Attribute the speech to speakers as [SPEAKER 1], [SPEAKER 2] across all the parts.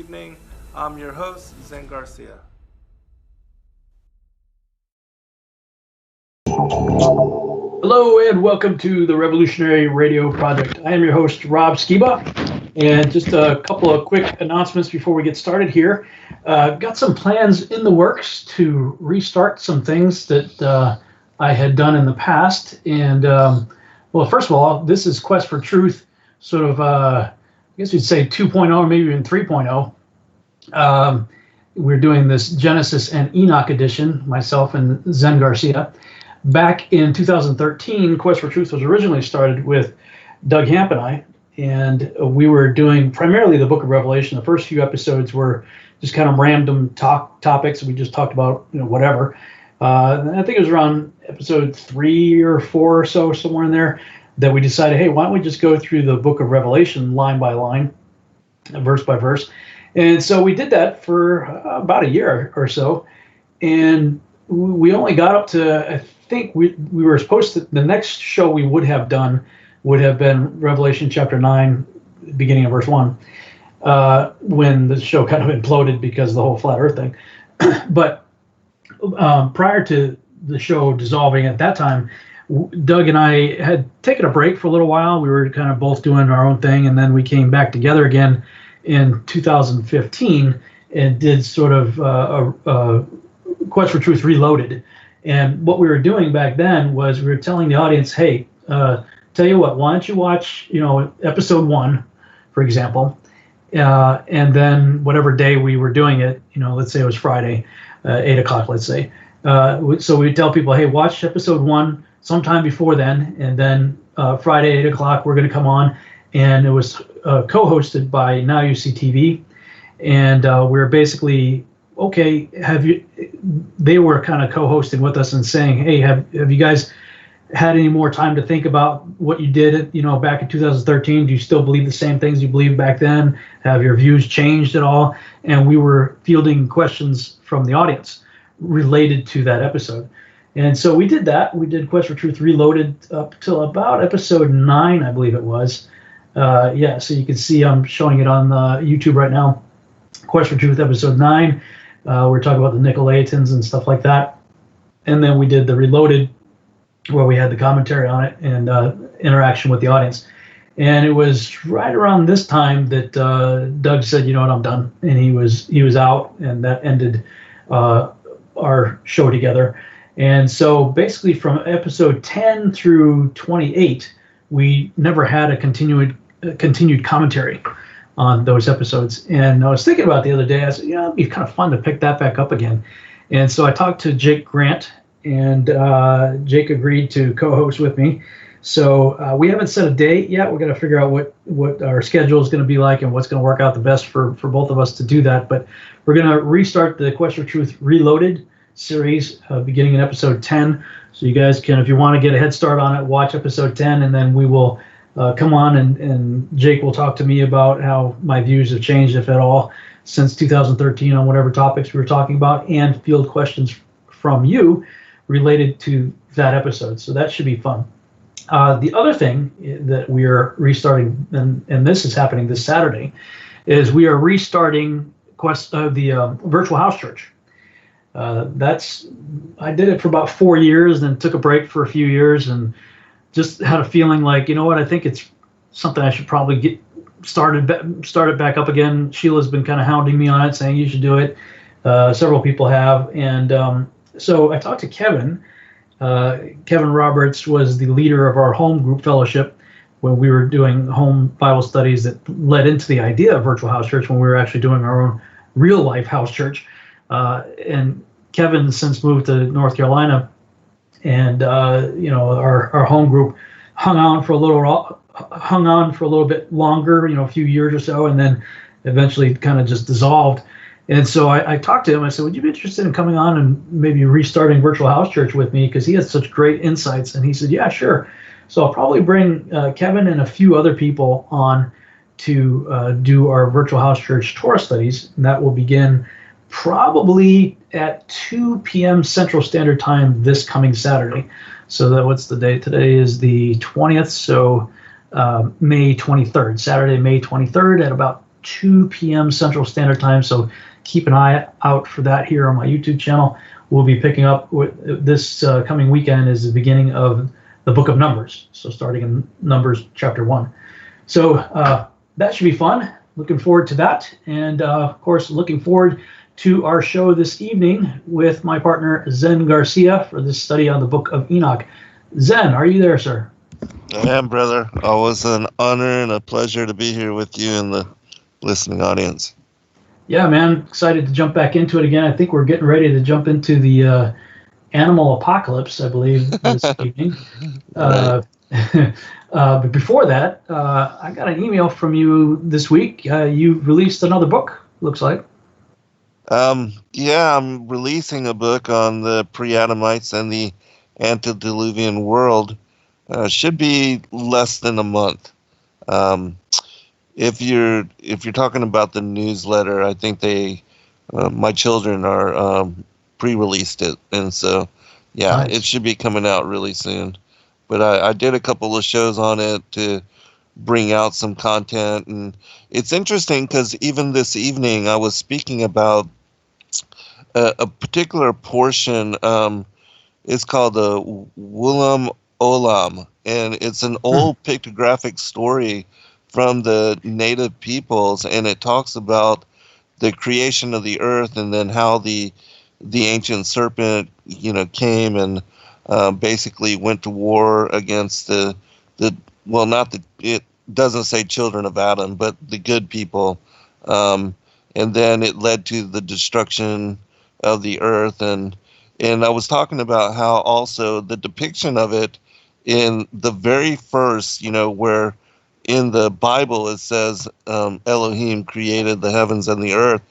[SPEAKER 1] evening. I'm your host, Zen Garcia.
[SPEAKER 2] Hello and welcome to the Revolutionary Radio Project. I am your host, Rob Skiba, and just a couple of quick announcements before we get started here. Got some plans in the works to restart some things that I had done in the past. And well, first of all, this is Quest for Truth, sort of, I guess you'd say 2.0, maybe even 3.0. We're doing this Genesis and Enoch edition, myself and Zen Garcia. Back in 2013, Quest for Truth was originally started with Doug Hamp and I, and we were doing primarily the Book of Revelation. The first few episodes were just kind of random topics. We just talked about whatever. I think it was around episode 3 or 4 or so, somewhere in there, that we decided, hey, why don't we just go through the Book of Revelation line by line, verse by verse. And so we did that for about a year or so, and we only got up to, I think we were supposed to, the next show we would have done would have been Revelation chapter 9, beginning of verse 1, when the show kind of imploded because of the whole flat earth thing. But prior to the show dissolving at that time, Doug and I had taken a break for a little while. We were kind of both doing our own thing, and then we came back together again in 2015 and did sort of a Quest for Truth Reloaded. And what we were doing back then was we were telling the audience, hey, tell you what, why don't you watch, episode 1, for example, and then whatever day we were doing it, let's say it was Friday, 8 o'clock, let's say. So we tell people, hey, watch episode 1 sometime before then, and then Friday, 8 o'clock, we're going to come on. And it was co-hosted by Now You See TV. And we're basically, okay, they were kind of co-hosting with us and saying, hey, have you guys had any more time to think about what you did, back in 2013? Do you still believe the same things you believed back then? Have your views changed at all? And we were fielding questions from the audience related to that episode. And so we did that. We did Quest for Truth Reloaded up till about episode 9, I believe it was. So you can see I'm showing it on YouTube right now. Quest for Truth episode 9. We're talking about the Nicolaitans and stuff like that. And then we did the Reloaded, where we had the commentary on it and interaction with the audience. And it was right around this time that Doug said, you know what, I'm done. And he was out, and that ended our show together. And so basically from episode 10 through 28, we never had a continued commentary on those episodes. And I was thinking about the other day, I said, it'd be kind of fun to pick that back up again. And so I talked to Jake Grant, and Jake agreed to co-host with me. So we haven't set a date yet. We're going to figure out what our schedule is going to be like and what's going to work out the best for both of us to do that. But we're going to restart the Quest for Truth Reloaded series beginning in episode 10. So you guys can, if you want to get a head start on it, watch episode 10, and then we will come on and Jake will talk to me about how my views have changed, if at all, since 2013 on whatever topics we were talking about, and field questions from you related to that episode. So that should be fun. The other thing that we are restarting, and this is happening this Saturday, is we are restarting the Virtual House Church. I did it for about 4 years, then took a break for a few years, and just had a feeling like, I think it's something I should probably get started back up again. Sheila's been kind of hounding me on it, saying you should do it. Several people have, and so I talked to Kevin. Kevin Roberts was the leader of our home group fellowship when we were doing home Bible studies that led into the idea of Virtual House Church when we were actually doing our own real life house church. And Kevin since moved to North Carolina, and our home group hung on for a little bit longer, a few years or so, and then eventually kind of just dissolved. And so I talked to him. I said, would you be interested in coming on and maybe restarting Virtual House Church with me? Because he has such great insights. And he said, yeah, sure. So I'll probably bring Kevin and a few other people on to do our Virtual House Church Torah studies. And that will begin probably at 2 p.m. Central Standard Time this coming Saturday. So what's the date? Today is the 20th. So May 23rd, Saturday, May 23rd at about 2 p.m. Central Standard Time. So keep an eye out for that here on my YouTube channel. We'll be picking up with this coming weekend is the beginning of the Book of Numbers. So starting in Numbers chapter 1. So that should be fun. Looking forward to that. And of course, looking forward to our show this evening with my partner Zen Garcia for this study on the Book of Enoch. Zen, are you there, sir?
[SPEAKER 3] I am, brother. Always an honor and a pleasure to be here with you and the listening audience.
[SPEAKER 2] Yeah, man. Excited to jump back into it again. I think we're getting ready to jump into the animal apocalypse, I believe, this evening. But before that, I got an email from you this week. You released another book, looks like.
[SPEAKER 3] Yeah, I'm releasing a book on the pre-Adamites and the Antediluvian world. Should be less than a month. If you're talking about the newsletter, I think my children are pre-released it, and so yeah,
[SPEAKER 2] Nice.
[SPEAKER 3] It should be coming out really soon. But I did a couple of shows on it to bring out some content, and it's interesting because even this evening I was speaking about a particular portion. It's called the Wulam Olam, and it's an old pictographic story from the native peoples, and it talks about the creation of the earth and then how the ancient serpent, came and basically went to war against it doesn't say children of Adam, but the good people, and then it led to the destruction of the earth, and I was talking about how also the depiction of it in the very first, where in the Bible it says Elohim created the heavens and the earth,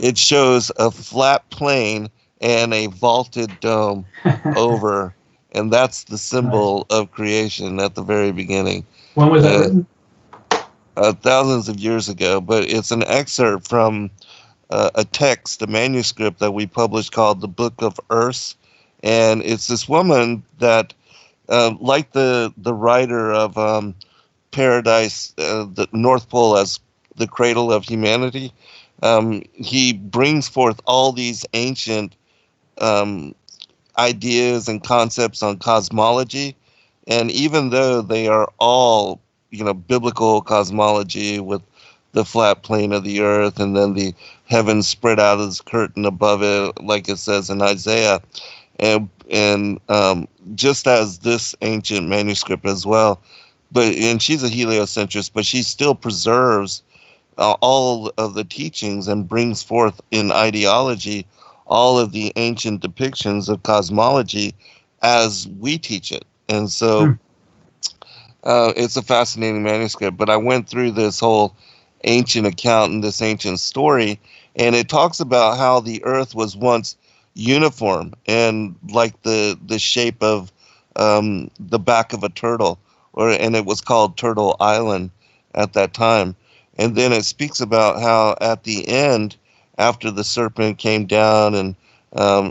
[SPEAKER 3] it shows a flat plane and a vaulted dome over, and that's the symbol of creation at the very beginning.
[SPEAKER 2] When was that written?
[SPEAKER 3] Thousands of years ago, but it's an excerpt from a text, a manuscript that we published called the Book of Earth, and it's this woman that, like the writer of Paradise, the North Pole as the cradle of humanity, he brings forth all these ancient ideas and concepts on cosmology, and even though they are all, biblical cosmology with the flat plane of the earth and then the heavens spread out as a curtain above it, like it says in Isaiah, and just as this ancient manuscript as well. And she's a heliocentrist, but she still preserves all of the teachings and brings forth in ideology all of the ancient depictions of cosmology as we teach it. And so it's a fascinating manuscript. But I went through this whole ancient account and this ancient story, and it talks about how the earth was once uniform and like the shape of the back of a turtle, and it was called Turtle Island at that time. And then it speaks about how at the end, after the serpent came down and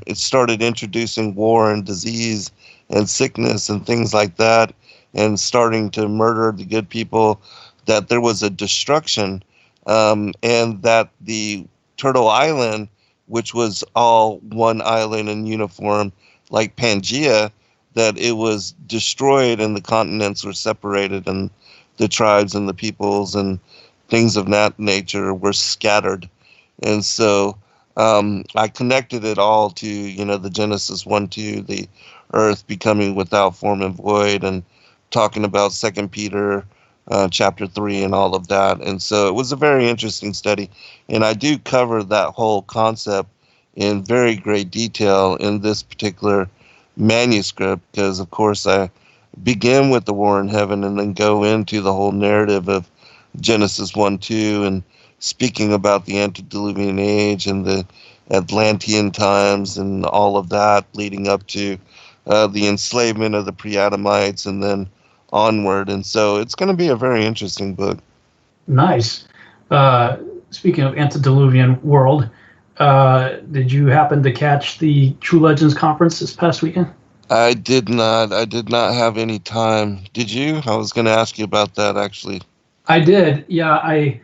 [SPEAKER 3] it started introducing war and disease and sickness and things like that, and starting to murder the good people, that there was a destruction, and that the Turtle Island, which was all one island and uniform like Pangea, that it was destroyed and the continents were separated and the tribes and the peoples and things of that nature were scattered. And so I connected it all to, the Genesis 1-2, the earth becoming without form and void, and talking about 2 Peter chapter 3 and all of that. And so it was a very interesting study. And I do cover that whole concept in very great detail in this particular manuscript, because, of course, I begin with the war in heaven and then go into the whole narrative of Genesis 1-2 and speaking about the Antediluvian age and the Atlantean times and all of that leading up to the enslavement of the pre-Adamites and then onward. And so it's going to be a very interesting book.
[SPEAKER 2] Nice. Speaking of Antediluvian world, did you happen to catch the True Legends conference this past weekend?
[SPEAKER 3] I did not. I did not have any time. Did you? I was going to ask you about that, actually.
[SPEAKER 2] I did. Yeah, I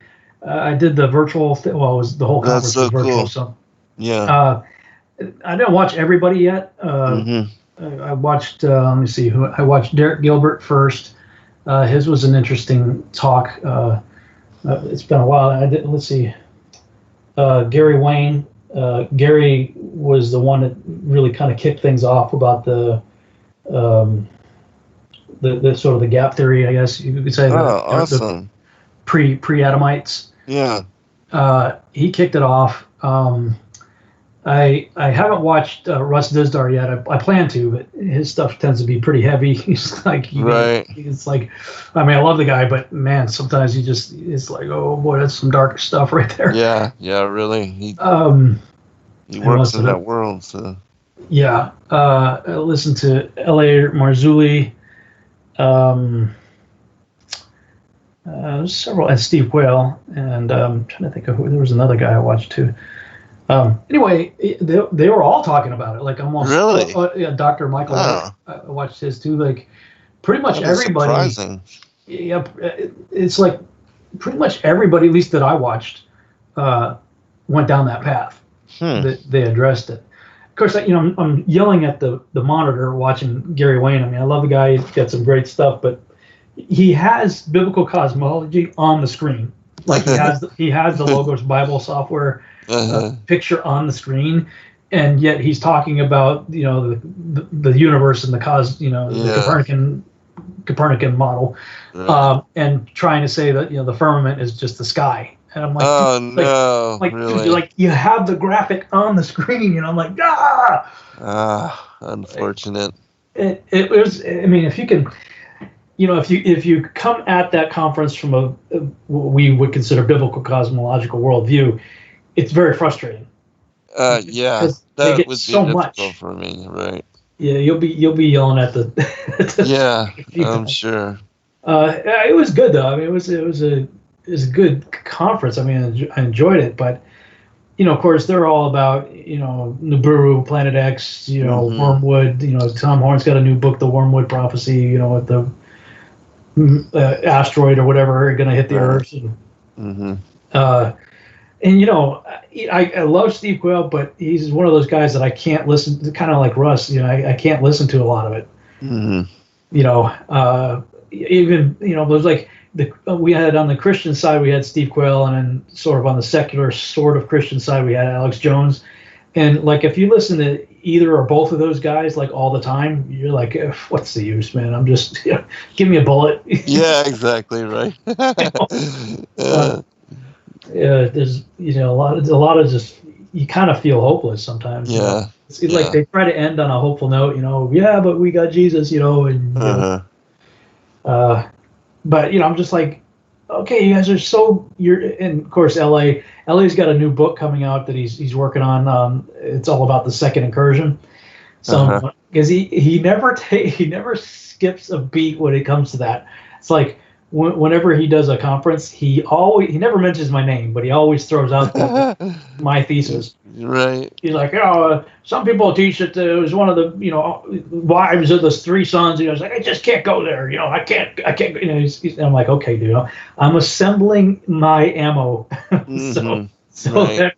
[SPEAKER 2] I did the virtual well, it was the whole
[SPEAKER 3] That's
[SPEAKER 2] conference
[SPEAKER 3] so
[SPEAKER 2] was virtual.
[SPEAKER 3] cool.
[SPEAKER 2] So
[SPEAKER 3] Yeah.
[SPEAKER 2] I didn't watch everybody yet. I watched. Let me see. I watched Derek Gilbert first. His was an interesting talk. It's been a while. Let's see. Gary Wayne. Gary was the one that really kind of kicked things off about the sort of the gap theory, I guess you could say.
[SPEAKER 3] Awesome.
[SPEAKER 2] The pre-Adamites.
[SPEAKER 3] Yeah.
[SPEAKER 2] He kicked it off. I haven't watched Russ Dizdar yet. I plan to, but his stuff tends to be pretty heavy. He's like, it's like, I mean, I love the guy, but man, sometimes it's like, oh boy, that's some dark stuff right there.
[SPEAKER 3] Yeah, really. He works in that world, so. Yeah.
[SPEAKER 2] I listened to L.A. Marzulli, several, and Steve Whale, and I'm trying to think of who. There was another guy I watched too. Anyway, they were all talking about it, like almost.
[SPEAKER 3] Really?
[SPEAKER 2] Yeah, Dr. Michael. I watched his too. Like pretty much everybody.
[SPEAKER 3] Surprising.
[SPEAKER 2] Yeah, it's like pretty much everybody, at least that I watched, went down that path. They addressed it. Of course, I'm yelling at the monitor watching Gary Wayne. I mean, I love the guy. He's got some great stuff, but he has biblical cosmology on the screen. Like he has the Logos Bible software picture on the screen, and yet he's talking about the universe and the the Copernican model, and trying to say that the firmament is just the sky. And I'm like,
[SPEAKER 3] oh no, really?
[SPEAKER 2] Like you have the graphic on the screen, and I'm like,
[SPEAKER 3] unfortunate.
[SPEAKER 2] It was. I mean, if you can. If you come at that conference from what we would consider biblical cosmological worldview, it's very frustrating.
[SPEAKER 3] Yeah, that would be
[SPEAKER 2] so
[SPEAKER 3] difficult
[SPEAKER 2] much
[SPEAKER 3] for me, right?
[SPEAKER 2] Yeah, you'll be yelling at the.
[SPEAKER 3] Yeah, I'm sure.
[SPEAKER 2] It was good though. I mean, it was a good conference. I mean, I enjoyed it, but of course, they're all about Nibiru, Planet X, Wormwood. Tom Horn's got a new book, The Wormwood Prophecy. With the asteroid or whatever going to hit the Earth. And, I love Steve Quayle, but he's one of those guys that I can't listen to, kind of like Russ. I can't listen to a lot of it. Even there's like we had on the Christian side we had Steve Quayle, and then sort of on the secular sort of Christian side we had Alex Jones. And like if you listen to either or both of those guys like all the time, you're like, what's the use, man? I'm just give me a bullet.
[SPEAKER 3] Yeah, exactly right.
[SPEAKER 2] There's a lot of just you kind of feel hopeless sometimes.
[SPEAKER 3] Yeah,
[SPEAKER 2] it's like they try to end on a hopeful note. Yeah, but we got Jesus. And but I'm just like, okay, you guys are and of course LA's got a new book coming out that he's working on. It's all about the second incursion. So because he never skips a beat when it comes to that. It's like whenever he does a conference, he never mentions my name, but he always throws out my thesis.
[SPEAKER 3] Right.
[SPEAKER 2] He's like, some people teach that it was one of the wives of the three sons. He's like, I just can't go there. I can't. I'm like, okay, dude, I'm assembling my ammo. So right. That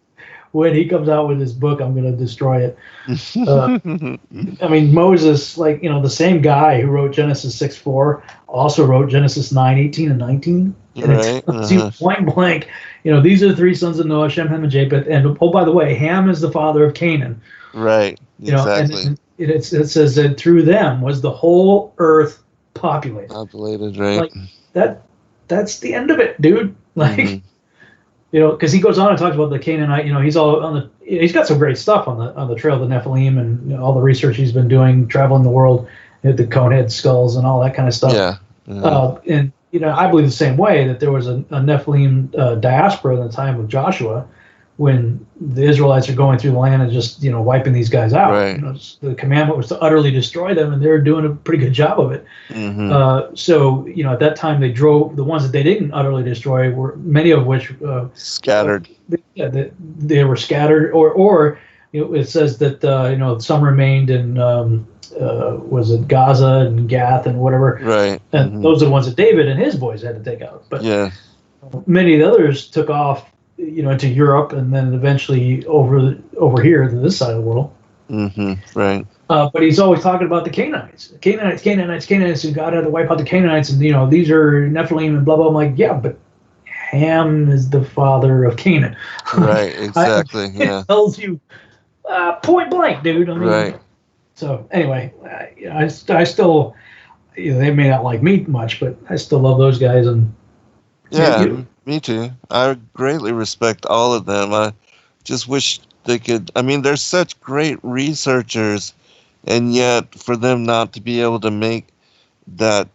[SPEAKER 2] when he comes out with his book, I'm going to destroy it. I mean, Moses, like, the same guy who wrote Genesis 6:4 also wrote Genesis 9:18 and 19. And it tells you point blank, these are the three sons of Noah, Shem, Ham, and Japheth. And oh, by the way, Ham is the father of Canaan.
[SPEAKER 3] Right. Exactly.
[SPEAKER 2] And it says that through them was the whole earth populated.
[SPEAKER 3] Right.
[SPEAKER 2] Like that's the end of it, dude. Like, because he goes on and talks about the Canaanite. He's got some great stuff on the trail of the Nephilim and all the research he's been doing, traveling the world, the conehead skulls and all that kind of stuff.
[SPEAKER 3] Yeah.
[SPEAKER 2] And I believe the same way that there was a Nephilim diaspora in the time of Joshua, when the Israelites are going through the land and just wiping these guys out.
[SPEAKER 3] Right.
[SPEAKER 2] The commandment was to utterly destroy them, and they were doing a pretty good job of it. So at that time they drove the ones that they didn't utterly destroy were many of which
[SPEAKER 3] scattered.
[SPEAKER 2] They were scattered, or it says that some remained in was it Gaza and Gath and whatever.
[SPEAKER 3] Right.
[SPEAKER 2] And those are the ones that David and his boys had to take out. But
[SPEAKER 3] yeah.
[SPEAKER 2] many of the others took off, into Europe and then eventually over here to this side of the world.
[SPEAKER 3] Mm-hmm. Right.
[SPEAKER 2] But he's always talking about the Canaanites, and God had to wipe out the Canaanites, and these are Nephilim and blah blah. I'm like, yeah, but Ham is the father of Canaan.
[SPEAKER 3] Right. Exactly. Yeah.
[SPEAKER 2] It tells you point blank, dude. I mean,
[SPEAKER 3] Right.
[SPEAKER 2] So anyway, I still, they may not like me much, but I still love those guys. And
[SPEAKER 3] Yeah, me too. I greatly respect all of them. I just wish they could. I mean, they're such great researchers, and yet for them not to be able to make that,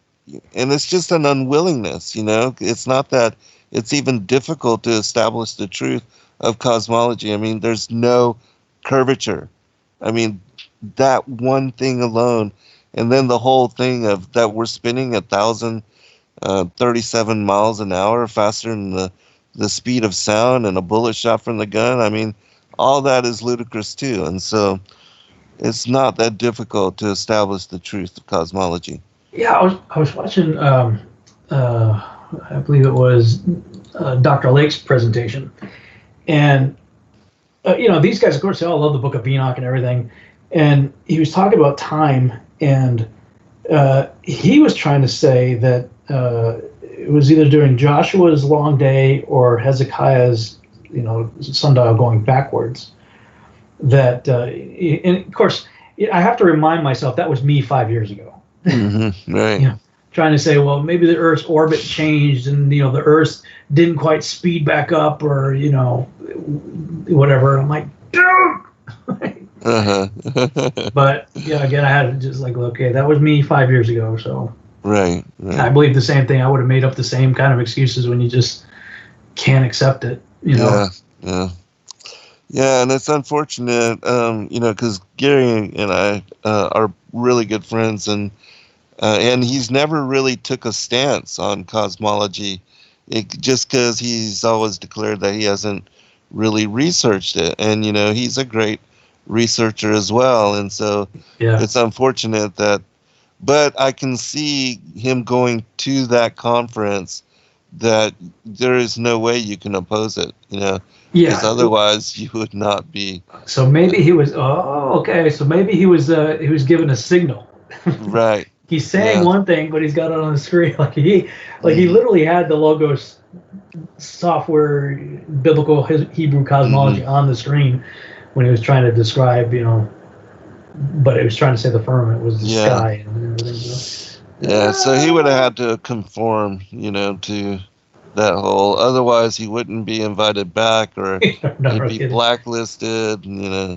[SPEAKER 3] and it's just an unwillingness, It's not that it's even difficult to establish the truth of cosmology. I mean, there's no curvature. I mean, that one thing alone, and then the whole thing of that we're spinning 1,037 miles an hour faster than the speed of sound and a bullet shot from the gun. I mean, all that is ludicrous too. And so it's not that difficult to establish the truth of cosmology.
[SPEAKER 2] Yeah, I was watching, I believe it was Dr. Lake's presentation. And, these guys, of course, they all love the Book of Enoch and everything. And he was talking about time, and he was trying to say that it was either during Joshua's long day or Hezekiah's, sundial going backwards. That, and of course, I have to remind myself that was me 5 years ago.
[SPEAKER 3] Mm-hmm, right.
[SPEAKER 2] Trying to say, well, maybe the Earth's orbit changed, and the Earth didn't quite speed back up, or whatever. I'm like, dude.
[SPEAKER 3] Uh-huh.
[SPEAKER 2] But again, I had to just like, okay, that was me 5 years ago. So
[SPEAKER 3] right.
[SPEAKER 2] I believe the same thing. I would have made up the same kind of excuses when you just can't accept it.
[SPEAKER 3] Yeah. Yeah, and it's unfortunate, because Gary and I are really good friends, and he's never really took a stance on cosmology, just because he's always declared that he hasn't really researched it, and he's a great researcher as well, and so it's unfortunate that, but I can see him going to that conference, that there is no way you can oppose it, because otherwise you would not be.
[SPEAKER 2] So maybe he was. Oh, okay. So maybe he was given a signal.
[SPEAKER 3] Right.
[SPEAKER 2] He's saying one thing, but he's got it on the screen. He literally had the Logos software, biblical Hebrew cosmology on the screen when he was trying to describe, but it was trying to say the firmament was the sky and everything.
[SPEAKER 3] Yeah, so he would have had to conform, to that whole. Otherwise, he wouldn't be invited back, or he'd be blacklisted.
[SPEAKER 2] Yeah.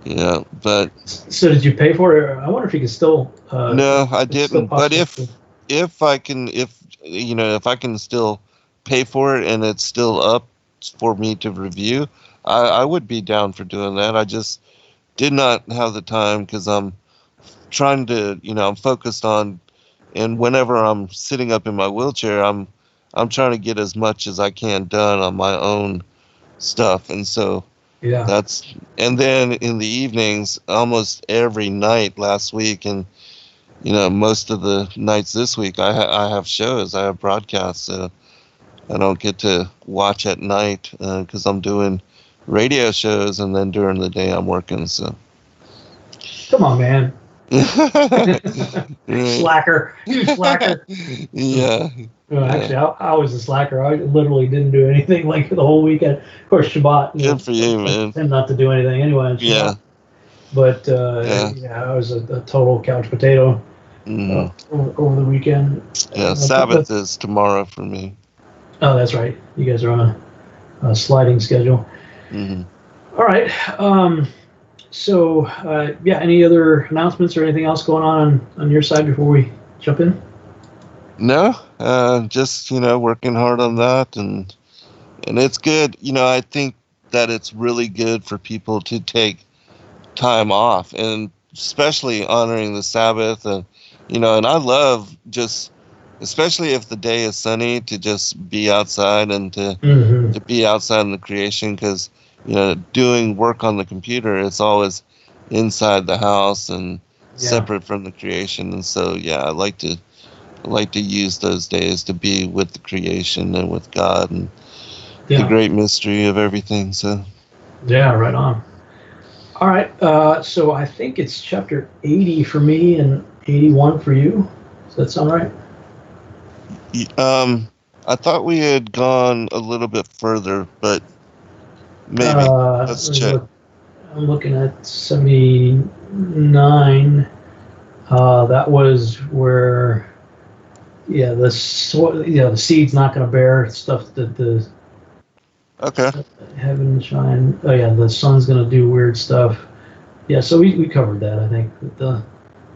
[SPEAKER 3] Yeah, but.
[SPEAKER 2] So did you pay for it? I wonder if you could still.
[SPEAKER 3] No, I didn't. But if I can still pay for it and it's still up for me to review, I would be down for doing that. I just did not have the time because I'm trying to, I'm focused on, and whenever I'm sitting up in my wheelchair, I'm trying to get as much as I can done on my own stuff. And so and then in the evenings, almost every night last week, and, most of the nights this week, I have shows, I have broadcasts, so I don't get to watch at night because I'm doing radio shows, and then during the day I'm working. So
[SPEAKER 2] come on, man. Slacker. You slacker.
[SPEAKER 3] Yeah.
[SPEAKER 2] Well, actually, I was a slacker. I literally didn't do anything like the whole weekend. Of course, Shabbat.
[SPEAKER 3] Good for you, man.
[SPEAKER 2] And not to do anything anyway.
[SPEAKER 3] Yeah.
[SPEAKER 2] But I was a total couch potato over the weekend.
[SPEAKER 3] Yeah, Sabbath is tomorrow for me.
[SPEAKER 2] Oh, that's right. You guys are on a sliding schedule.
[SPEAKER 3] Mm-hmm.
[SPEAKER 2] All right. So, any other announcements or anything else going on your side before we jump in?
[SPEAKER 3] No, just, working hard on that, and it's good. I think that it's really good for people to take time off, and especially honoring the Sabbath, and, and I love just, especially if the day is sunny, to just be outside and to be outside in the creation, because, doing work on the computer, it's always inside the house and separate from the creation. And so, I like to like to use those days to be with the creation and with God and the
[SPEAKER 2] Yeah.
[SPEAKER 3] great mystery of everything. So
[SPEAKER 2] Yeah, right on. All right. So I think it's chapter 80 for me and 81 for you. Does that sound right?
[SPEAKER 3] I thought we had gone a little bit further, but maybe. Let's
[SPEAKER 2] Let me
[SPEAKER 3] check.
[SPEAKER 2] look. I'm looking at 79. That was where, yeah, the seed's not going to bear stuff that the
[SPEAKER 3] Okay.
[SPEAKER 2] heaven shine. Oh yeah, the sun's going to do weird stuff. Yeah, so we covered that, I think, with the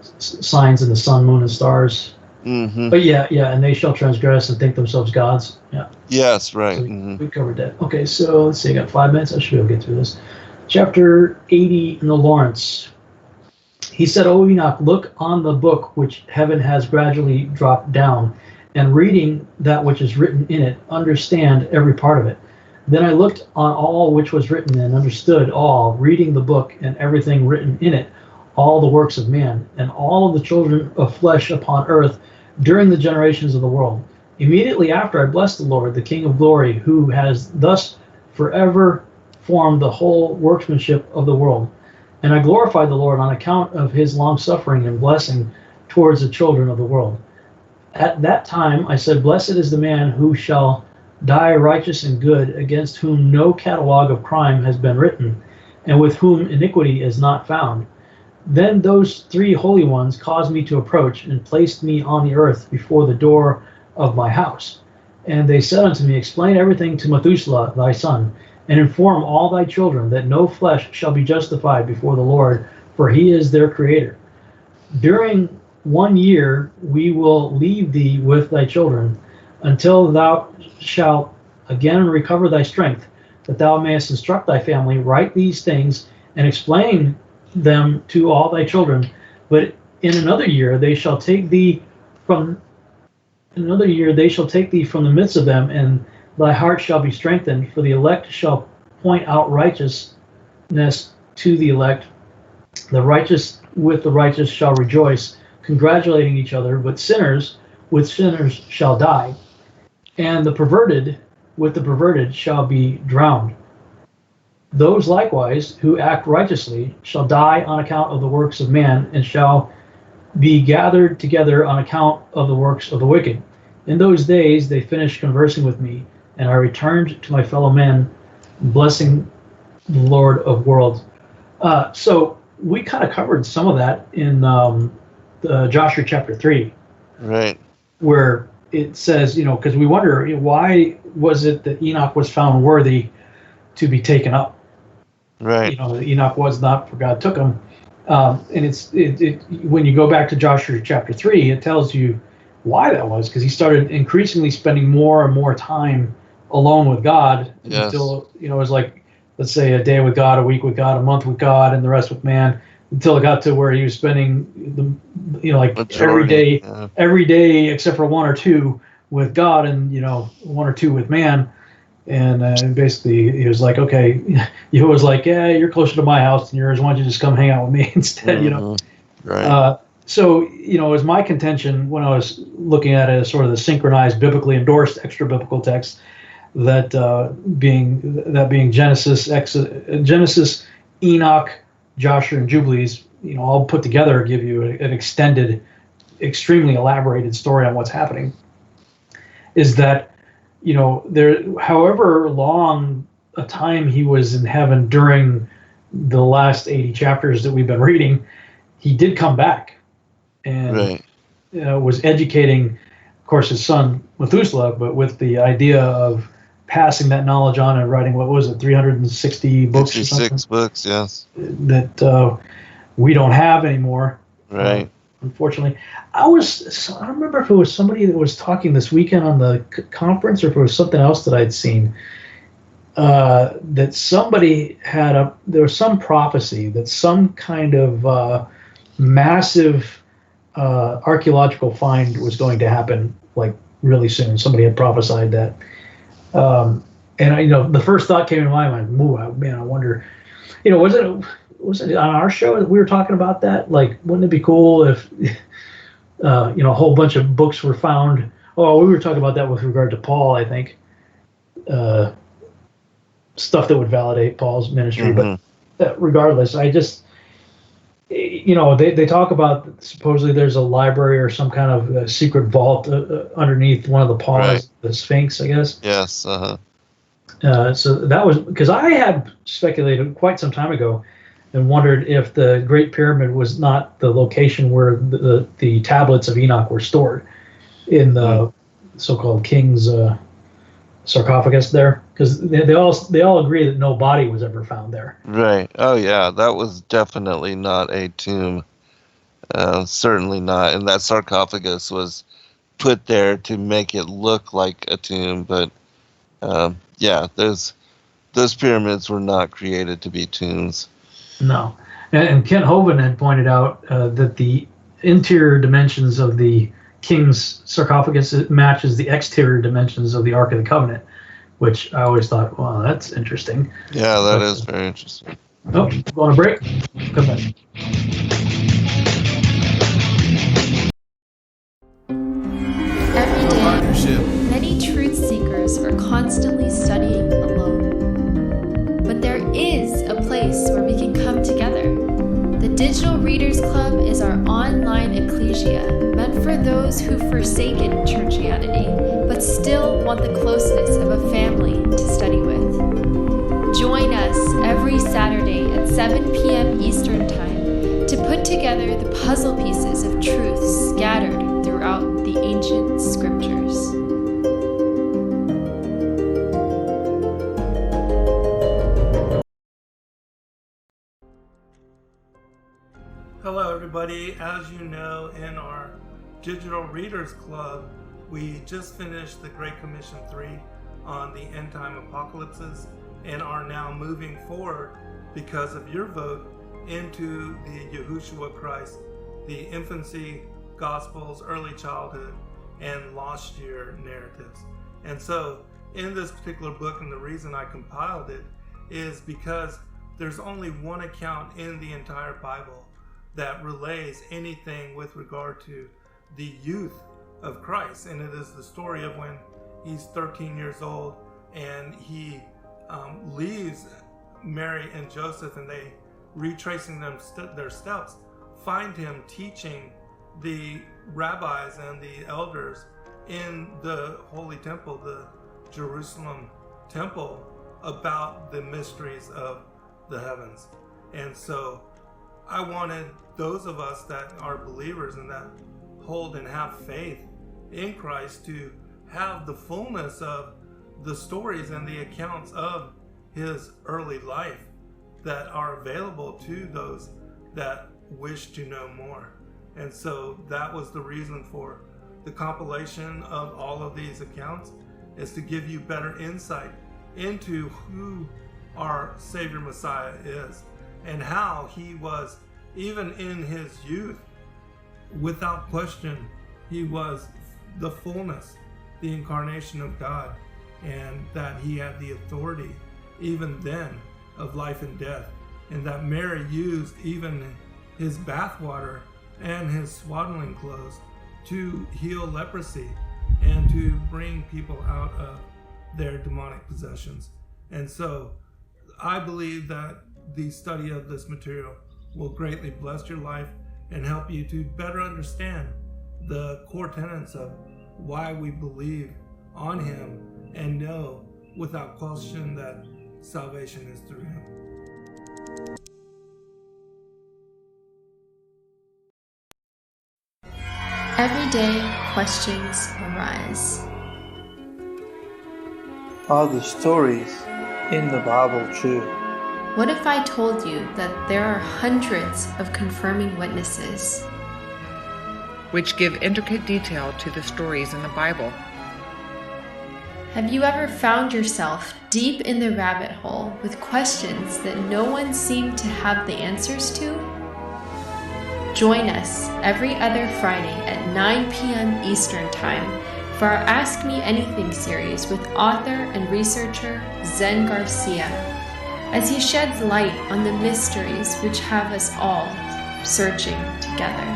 [SPEAKER 2] signs in the sun, moon, and stars.
[SPEAKER 3] Mm-hmm.
[SPEAKER 2] But yeah, and they shall transgress and think themselves gods. Yeah.
[SPEAKER 3] Yes, right.
[SPEAKER 2] So
[SPEAKER 3] Mm-hmm.
[SPEAKER 2] we covered that. Okay, so let's see, I got 5 minutes. I should be able to get through this. Chapter 80 in the Lawrence. He said, O Enoch, look on the book which heaven has gradually dropped down, and reading that which is written in it, understand every part of it. Then I looked on all which was written and understood all, reading the book and everything written in it, all the works of man, and all of the children of flesh upon earth during the generations of the world. Immediately after I blessed the Lord, the King of glory, who has thus forever formed the whole workmanship of the world. And I glorified the Lord on account of his long suffering and blessing towards the children of the world. At that time I said, blessed is the man who shall die righteous and good, against whom no catalogue of crime has been written, and with whom iniquity is not found. Then those three holy ones caused me to approach, and placed me on the earth before the door of my house. And they said unto me, explain everything to Methuselah thy son, and inform all thy children that no flesh shall be justified before the Lord, for he is their creator. During 1 year we will leave thee with thy children, until thou shalt again recover thy strength, that thou mayest instruct thy family, write these things, and explain them to all thy children. But in another year they shall take thee from the midst of them, and thy heart shall be strengthened, for the elect shall point out righteousness to the elect. The righteous with the righteous shall rejoice, congratulating each other, but sinners with sinners shall die. And the perverted with the perverted shall be drowned. Those likewise who act righteously shall die on account of the works of man, and shall be gathered together on account of the works of the wicked. In those days they finished conversing with me, and I returned to my fellow men, blessing the Lord of worlds. So we kind of covered some of that in Joshua chapter 3.
[SPEAKER 3] Right.
[SPEAKER 2] Where it says, because we wonder, why was it that Enoch was found worthy to be taken up?
[SPEAKER 3] Right.
[SPEAKER 2] Enoch was not, for God took him. And when you go back to Joshua chapter 3, it tells you why that was, because he started increasingly spending more and more time alone with God.
[SPEAKER 3] Yes.
[SPEAKER 2] Until, it was like, let's say a day with God, a week with God, a month with God, and the rest with man, until it got to where he was spending every day except for 1 or 2 with God, and 1 or 2 with man. And basically he was like, okay, he was like, yeah, you're closer to my house than yours, why don't you just come hang out with me instead.
[SPEAKER 3] Right.
[SPEAKER 2] So it was my contention when I was looking at it as sort of the synchronized, biblically endorsed extra biblical text, that being Genesis, Enoch, Joshua, and Jubilees, all put together, give you an extended, extremely elaborated story on what's happening. Is that there, however long a time he was in heaven during the last 80 chapters that we've been reading, he did come back and was educating, of course, his son Methuselah, but with the idea of passing that knowledge on and writing, what was it, 360 books?
[SPEAKER 3] 66 books, yes.
[SPEAKER 2] That we don't have anymore.
[SPEAKER 3] Right.
[SPEAKER 2] Unfortunately, I don't remember if it was somebody that was talking this weekend on the conference, or if it was something else that I'd seen. That somebody there was some prophecy that some kind of massive archaeological find was going to happen, like really soon. Somebody had prophesied that, and the first thought came into my mind, man, I wonder, was it on our show that we were talking about that? Like, wouldn't it be cool if A whole bunch of books were found. Oh, we were talking about that with regard to Paul, I think. Stuff that would validate Paul's ministry.
[SPEAKER 3] Mm-hmm.
[SPEAKER 2] But regardless, I just, they talk about supposedly there's a library or some kind of secret vault underneath one of the paws,
[SPEAKER 3] Right.
[SPEAKER 2] the Sphinx, I guess.
[SPEAKER 3] Yes.
[SPEAKER 2] So that was because I had speculated quite some time ago and wondered if the Great Pyramid was not the location where the tablets of Enoch were stored in the so-called king's sarcophagus there, because they all agree that no body was ever found there.
[SPEAKER 3] Right. Oh, yeah. That was definitely not a tomb. Certainly not. And that sarcophagus was put there to make it look like a tomb. But yeah, those pyramids were not created to be tombs.
[SPEAKER 2] No. And Kent Hovind had pointed out that the interior dimensions of the king's sarcophagus matches the exterior dimensions of the Ark of the Covenant, which I always thought, wow, that's interesting.
[SPEAKER 3] Yeah, that is very interesting.
[SPEAKER 2] Oh, going to break? Come back.
[SPEAKER 4] Every day, many truth seekers are constantly studying alone. But there is a place where we can come together. The Digital Readers Club is our online ecclesia meant for those who've forsaken churchianity but still want the closeness of a family to study with. Join us every Saturday at 7 p.m. Eastern Time to put together the puzzle pieces of truth scattered throughout the ancient scriptures.
[SPEAKER 1] Hello everybody. As you know, in our Digital Readers Club, we just finished the Great Commission 3 on the end time apocalypses and are now moving forward because of your vote into the Yahushua Christ, the infancy, gospels, early childhood, and lost year narratives. And so in this particular book, and the reason I compiled it is because there's only one account in the entire Bible that relays anything with regard to the youth of Christ, and it is the story of when he's 13 years old and he leaves Mary and Joseph, and they, retracing their steps, find him teaching the rabbis and the elders in the Holy Temple, the Jerusalem Temple, about the mysteries of the heavens. And so I wanted those of us that are believers and that hold and have faith in Christ to have the fullness of the stories and the accounts of his early life that are available to those that wish to know more. And so that was the reason for the compilation of all of these accounts, is to give you better insight into who our Savior Messiah is and how he was, even in his youth, without question, he was the fullness, the incarnation of God, and that he had the authority even then of life and death, and that Mary used even his bathwater and his swaddling clothes to heal leprosy and to bring people out of their demonic possessions. And so I believe that the study of this material will greatly bless your life and help you to better understand the core tenets of why we believe on him and know without question that salvation is through him.
[SPEAKER 4] Every day, questions arise.
[SPEAKER 5] Are the stories in the Bible true?
[SPEAKER 4] What if I told you that there are hundreds of confirming witnesses?
[SPEAKER 6] Which give intricate detail to the stories in the Bible.
[SPEAKER 4] Have you ever found yourself deep in the rabbit hole with questions that no one seemed to have the answers to? Join us every other Friday at 9 p.m. Eastern Time for our Ask Me Anything series with author and researcher Zen Garcia, as he sheds light on the mysteries which have us all searching together.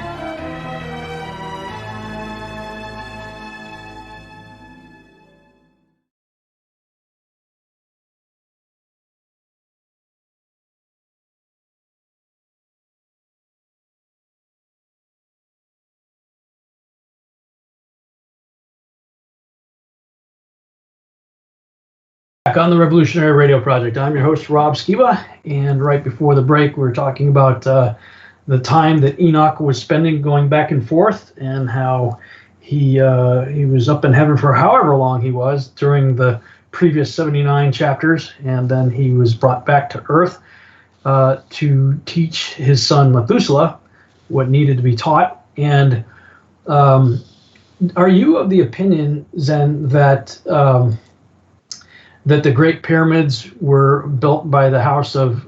[SPEAKER 2] On the Revolutionary Radio Project. I'm your host, Rob Skiba, and right before the break, we were talking about the time that Enoch was spending going back and forth, and how he was up in heaven for however long he was during the previous 79 chapters, and then he was brought back to Earth to teach his son Methuselah what needed to be taught. And are you of the opinion, Zen, that that the Great Pyramids were built by the house of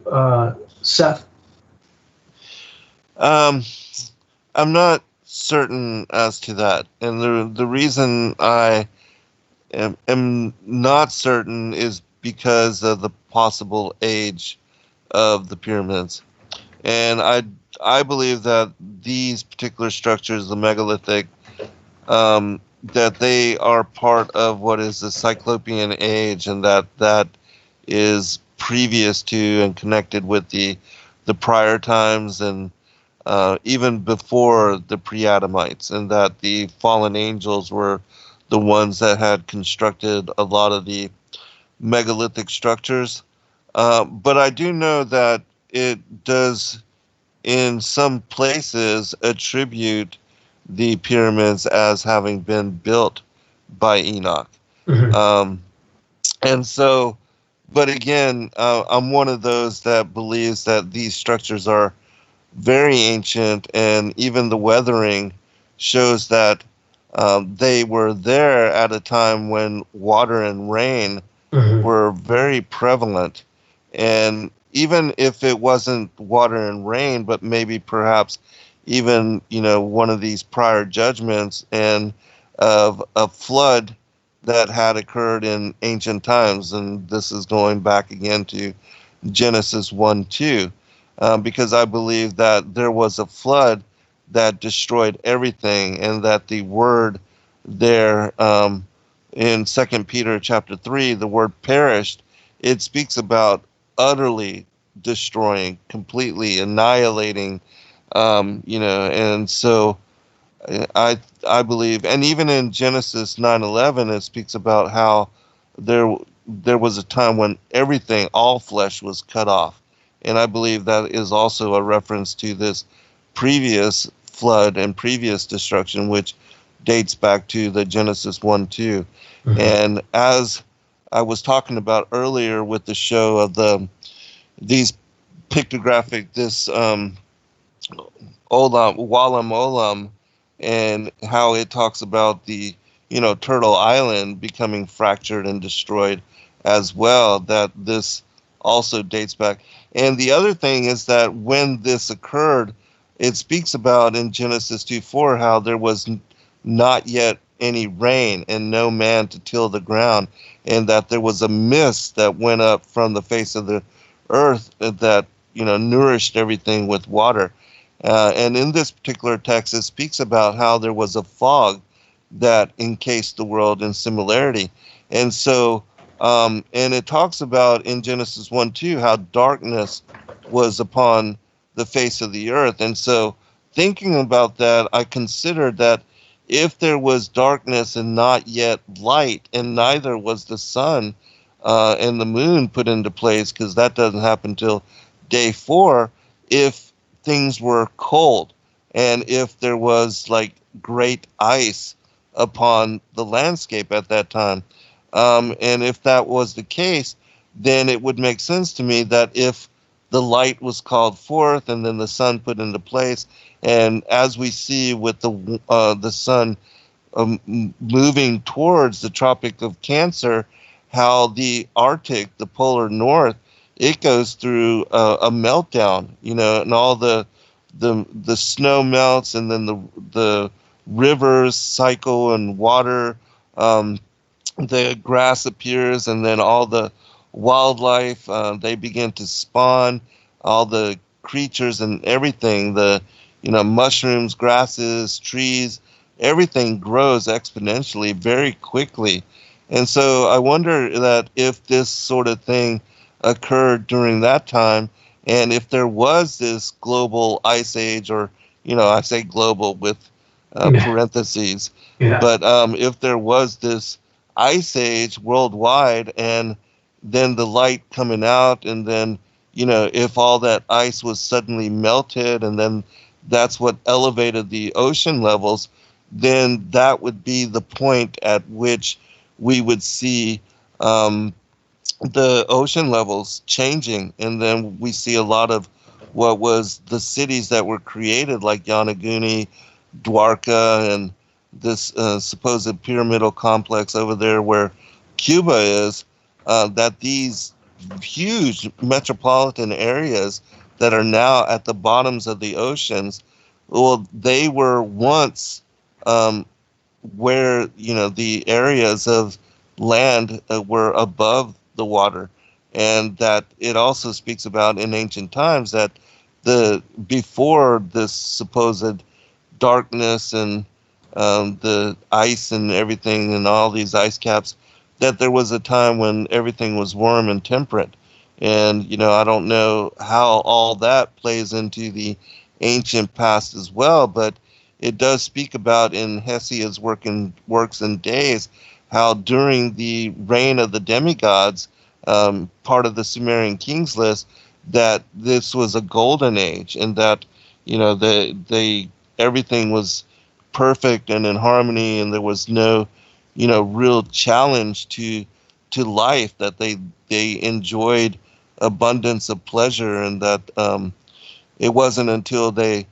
[SPEAKER 2] Seth?
[SPEAKER 3] I'm not certain as to that, and the reason I am not certain is because of the possible age of the pyramids, and I believe that these particular structures, the megalithic, that they are part of what is the Cyclopean age, and that is previous to and connected with the prior times, and even before the pre-Adamites, and that the fallen angels were the ones that had constructed a lot of the megalithic structures. But I do know that it does, in some places, attribute the pyramids as having been built by Enoch.
[SPEAKER 2] Mm-hmm.
[SPEAKER 3] And so, but again, I'm one of those that believes that these structures are very ancient, and even the weathering shows that they were there at a time when water and rain
[SPEAKER 2] Mm-hmm.
[SPEAKER 3] were very prevalent. And even if it wasn't water and rain, but maybe perhaps even, one of these prior judgments and of a flood that had occurred in ancient times. And this is going back again to Genesis 1:2, because I believe that there was a flood that destroyed everything, and that the word there in 2 Peter chapter 3, the word perished, it speaks about utterly destroying, completely annihilating, and so I believe, and even in Genesis 9:11, it speaks about how there was a time when everything, all flesh, was cut off, and I believe that is also a reference to this previous flood and previous destruction, which dates back to the Genesis 1:2.
[SPEAKER 2] Mm-hmm.
[SPEAKER 3] And as I was talking about earlier with the show of these pictographic, this Olam, Walam Olam, and how it talks about the, Turtle Island becoming fractured and destroyed as well, that this also dates back. And the other thing is that when this occurred, it speaks about in Genesis 2:4 how there was not yet any rain and no man to till the ground, and that there was a mist that went up from the face of the earth that, nourished everything with water. And in this particular text, it speaks about how there was a fog that encased the world in similarity. And so, and it talks about in Genesis 1:2 how darkness was upon the face of the earth. And so, thinking about that, I considered that if there was darkness and not yet light, and neither was the sun and the moon put into place, because that doesn't happen till day 4, if things were cold, and if there was like great ice upon the landscape at that time, and if that was the case, then it would make sense to me that if the light was called forth and then the sun put into place, and as we see with the sun moving towards the Tropic of Cancer, how the Arctic, the polar north, it goes through a meltdown, and all the snow melts, and then the rivers cycle and water, the grass appears, and then all the wildlife, they begin to spawn, all the creatures and everything, the mushrooms, grasses, trees, everything grows exponentially very quickly. And so I wonder that if this sort of thing occurred during that time, and if there was this global ice age, or I say global with parentheses,
[SPEAKER 2] Yeah.
[SPEAKER 3] but if there was this ice age worldwide, and then the light coming out, and then, if all that ice was suddenly melted, and then that's what elevated the ocean levels, then that would be the point at which we would see the ocean levels changing. And then we see a lot of what was the cities that were created, like Yanaguni, Dwarka, and this supposed pyramidal complex over there where Cuba is, that these huge metropolitan areas that are now at the bottoms of the oceans, well, they were once where, the areas of land were above the water. And that it also speaks about in ancient times that before this supposed darkness and the ice and everything and all these ice caps, that there was a time when everything was warm and temperate. And, I don't know how all that plays into the ancient past as well, but it does speak about in Hesiod's Works and Days how during the reign of the demigods, part of the Sumerian kings list, that this was a golden age, and that, everything was perfect and in harmony, and there was no, real challenge to life, that they enjoyed abundance of pleasure, and that it wasn't until they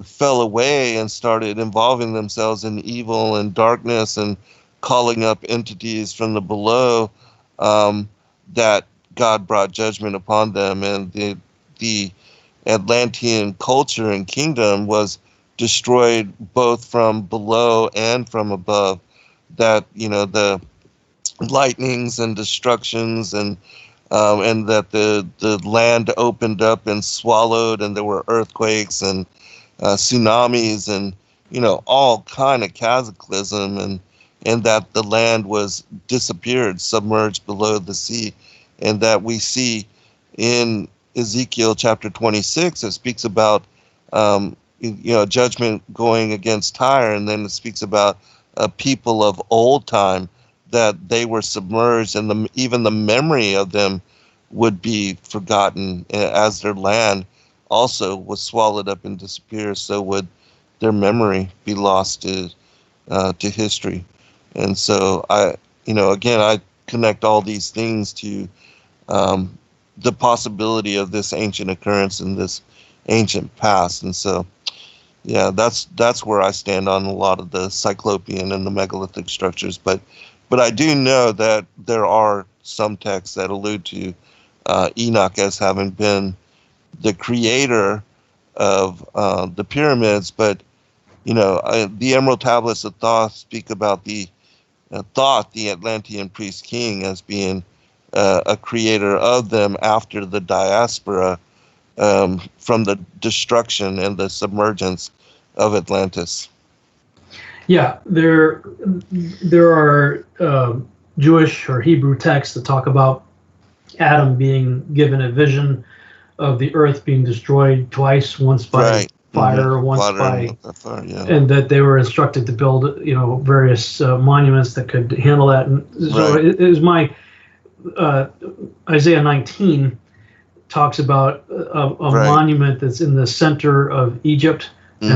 [SPEAKER 3] fell away and started involving themselves in evil and darkness and calling up entities from the below, that God brought judgment upon them, and the Atlantean culture and kingdom was destroyed both from below and from above. That, the lightnings and destructions and that the land opened up and swallowed, and there were earthquakes and tsunamis and, all kind of cataclysm, and that the land was disappeared, submerged below the sea. And that we see in Ezekiel chapter 26, it speaks about, judgment going against Tyre, and then it speaks about a people of old time, that they were submerged, and even the memory of them would be forgotten, as their land also was swallowed up and disappeared. So would their memory be lost to history. And so I connect all these things to the possibility of this ancient occurrence in this ancient past. And so, yeah, that's where I stand on a lot of the Cyclopean and the megalithic structures. But I do know that there are some texts that allude to Enoch as having been the creator of the pyramids. But, the Emerald Tablets of Thoth speak about the Atlantean priest king as being a creator of them after the diaspora, from the destruction and the submergence of Atlantis.
[SPEAKER 2] Yeah, there are Jewish or Hebrew texts that talk about Adam being given a vision of the earth being destroyed twice, once by fire, once
[SPEAKER 3] Water
[SPEAKER 2] by
[SPEAKER 3] fire, yeah.
[SPEAKER 2] And that they were instructed to build, various monuments that could handle that. And so it is my Isaiah 19 talks about a monument that's in the center of Egypt, and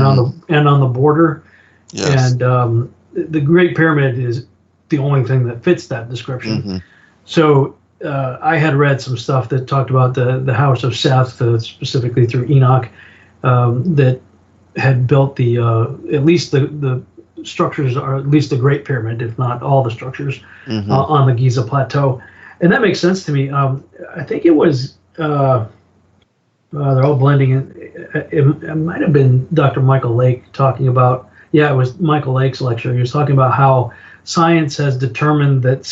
[SPEAKER 2] on the border.
[SPEAKER 3] Yes.
[SPEAKER 2] And the Great Pyramid is the only thing that fits that description. Mm-hmm. So I had read some stuff that talked about the house of Seth, specifically through Enoch, that had built the at least the structures, or at least the Great Pyramid, if not all the structures, on the Giza Plateau. And that makes sense to me. I think it was, they're all blending. It might have been Dr. Michael Lake talking about, it was Michael Lake's lecture. He was talking about how science has determined that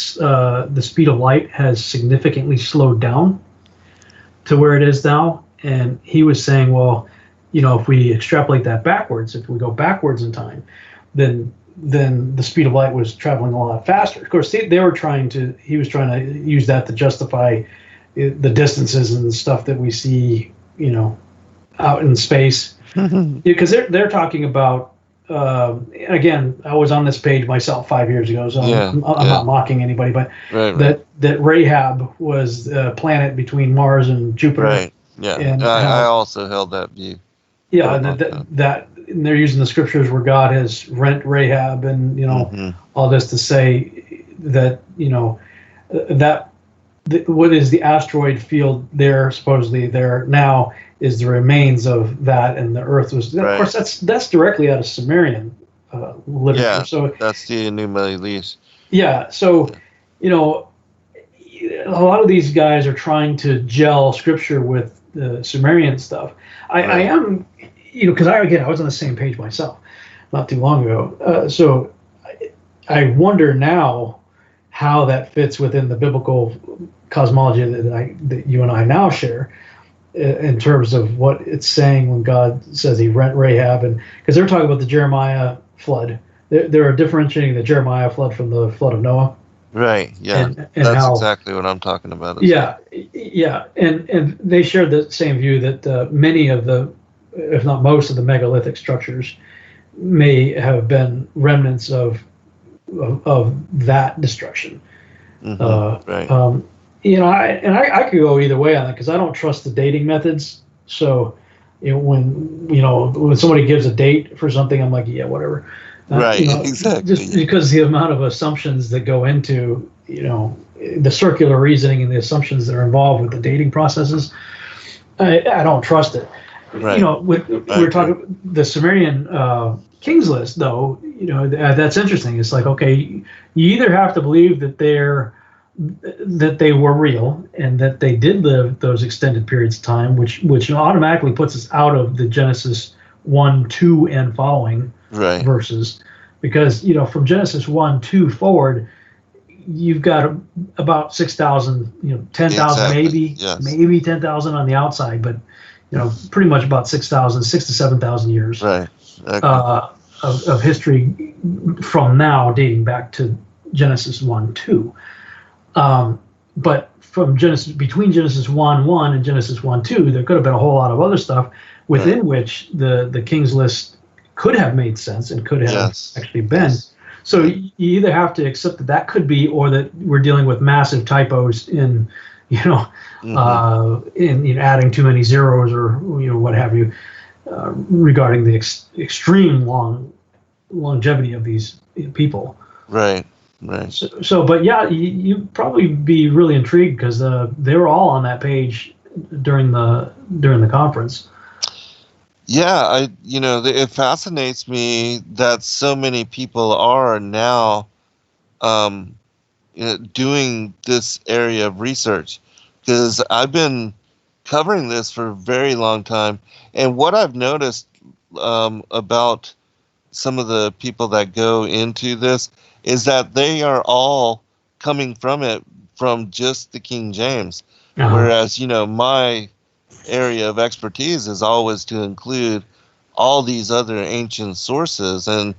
[SPEAKER 2] the speed of light has significantly slowed down to where it is now. And he was saying, well, if we extrapolate that backwards, if we go backwards in time, then the speed of light was traveling a lot faster. Of course, he was trying to use that to justify the distances and stuff that we see, out in space. Because they're talking about again, I was on this page myself 5 years ago, so I'm not mocking anybody, but
[SPEAKER 3] right.
[SPEAKER 2] that Rahab was a planet between Mars and Jupiter.
[SPEAKER 3] Right. Yeah.
[SPEAKER 2] And
[SPEAKER 3] I also held that view.
[SPEAKER 2] Yeah, that and they're using the scriptures where God has rent Rahab, and all this to say that what is the asteroid field there supposedly there now is the remains of that, and the Earth was. Right. Of course, that's directly out of Sumerian literature.
[SPEAKER 3] Yeah,
[SPEAKER 2] so
[SPEAKER 3] that's the Enuma Elish.
[SPEAKER 2] Yeah, so a lot of these guys are trying to gel scripture with the Sumerian stuff. I am, because I was on the same page myself not too long ago. So I wonder now how that fits within the biblical cosmology that you and I now share, in terms of what it's saying when God says he rent Rahab, and because they're talking about the Jeremiah flood. They're differentiating the Jeremiah flood from the flood of Noah.
[SPEAKER 3] Right. Yeah.
[SPEAKER 2] And
[SPEAKER 3] that's exactly what I'm talking about.
[SPEAKER 2] Yeah. And they shared the same view that many of the, if not most of the megalithic structures may have been remnants of that destruction.
[SPEAKER 3] Mm-hmm. Right.
[SPEAKER 2] I could go either way on that because I don't trust the dating methods. So, when somebody gives a date for something, I'm like, yeah, whatever.
[SPEAKER 3] Right. Exactly.
[SPEAKER 2] Just because the amount of assumptions that go into, the circular reasoning and the assumptions that are involved with the dating processes, I don't trust it.
[SPEAKER 3] Right.
[SPEAKER 2] We're talking the Sumerian King's List, though. That's interesting. It's like, okay, you either have to believe that they were real and that they did live those extended periods of time, which automatically puts us out of the Genesis 1, 2, and following verses, because from Genesis 1, 2 forward, you've got about 6,000, 10,000 maybe 10,000 on the outside, but pretty much about 6,000, 6,000 to 7,000 years of history from now, dating back to Genesis 1, 2. But from between Genesis 1, 1 and Genesis 1, 2, there could have been a whole lot of other stuff within which the King's List could have made sense and could have actually been. So you either have to accept that could be, or that we're dealing with massive typos in, in adding too many zeros or what have you, regarding the extreme longevity of these people.
[SPEAKER 3] Right. Right.
[SPEAKER 2] So but yeah, you'd probably be really intrigued because they were all on that page during the conference.
[SPEAKER 3] Yeah, it fascinates me that so many people are now doing this area of research, because I've been covering this for a very long time, and what I've noticed about some of the people that go into this is that they are all coming from it from just the King James, whereas my area of expertise is always to include all these other ancient sources, and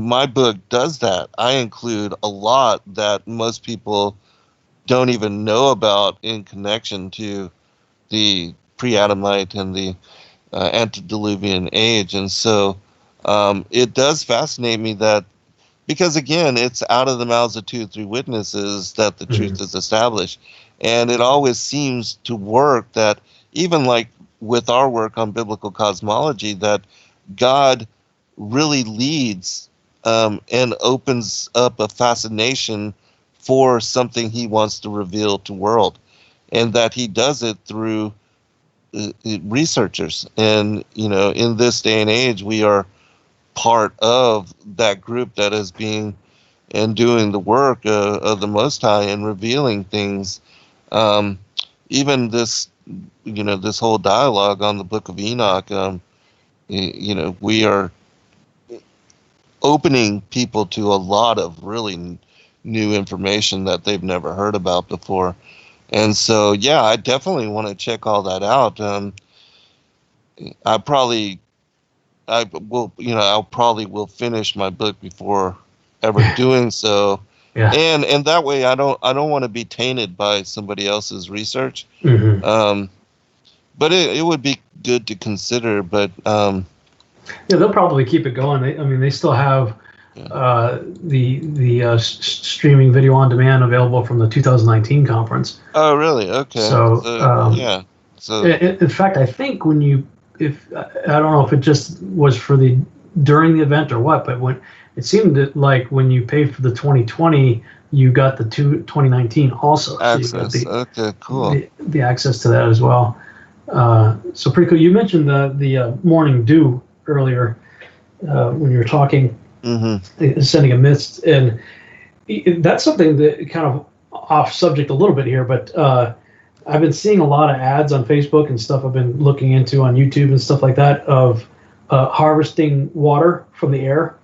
[SPEAKER 3] my book does that. I include a lot that most people don't even know about in connection to the pre-Adamite and the Antediluvian age, and so it does fascinate me that, because again, it's out of the mouths of 2 or 3 witnesses that the truth is established, and it always seems to work that, even like with our work on biblical cosmology, that God really leads and opens up a fascination for something he wants to reveal to the world, and that he does it through researchers. And in this day and age, we are part of that group that is being and doing the work of the Most High and revealing things. Even this this whole dialogue on the Book of Enoch, we are opening people to a lot of really new information that they've never heard about before. And so, yeah, I definitely want to check all that out. I'll probably will finish my book before ever doing so. Yeah. And that way I don't want to be tainted by somebody else's research. But it would be good to consider. But
[SPEAKER 2] Yeah, they'll probably keep it going. They still have the streaming video on demand available from the 2019 conference.
[SPEAKER 3] Oh, really? Okay.
[SPEAKER 2] So
[SPEAKER 3] yeah. So
[SPEAKER 2] in fact, I think if I don't know if it just was for during the event or what, but when it seemed like when you paid for the 2020, you got the 2019 also.
[SPEAKER 3] access.
[SPEAKER 2] So you got
[SPEAKER 3] Okay, cool.
[SPEAKER 2] the access to that as well. So pretty cool. You mentioned the morning dew earlier when you were talking, sending a mist, and that's something that kind of off subject a little bit here, but I've been seeing a lot of ads on Facebook and stuff I've been looking into on YouTube and stuff like that of harvesting water from the air,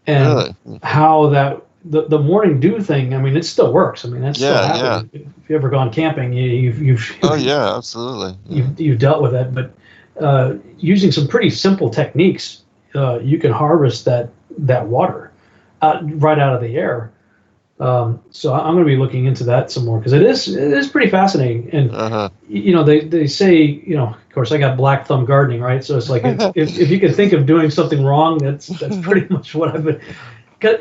[SPEAKER 2] and how that the morning dew thing. I mean, it still works. I mean, that's still happening. If you've ever gone camping, you've
[SPEAKER 3] oh yeah, absolutely. Yeah.
[SPEAKER 2] You've dealt with that, but using some pretty simple techniques, you can harvest that water right out of the air. So I'm going to be looking into that some more because it is pretty fascinating. And they say, of course, I got black thumb gardening, right? So it's like if you can think of doing something wrong, that's pretty much what I've been. Cause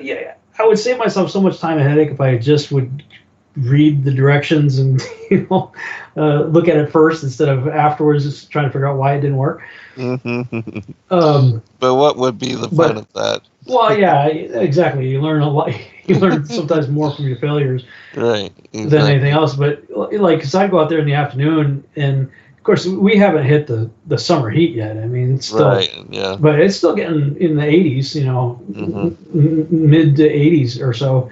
[SPEAKER 2] I would save myself so much time and headache if I just would read the directions and look at it first instead of afterwards just trying to figure out why it didn't work.
[SPEAKER 3] But what would be the fun of that?
[SPEAKER 2] Well, yeah, exactly. You learn a lot. You learn sometimes more from your failures,
[SPEAKER 3] right? Exactly.
[SPEAKER 2] Than anything else. But like, cause I go out there in the afternoon, and of course we haven't hit the summer heat yet. I mean, it's still, but it's still getting in the 80s. Mid to 80s or so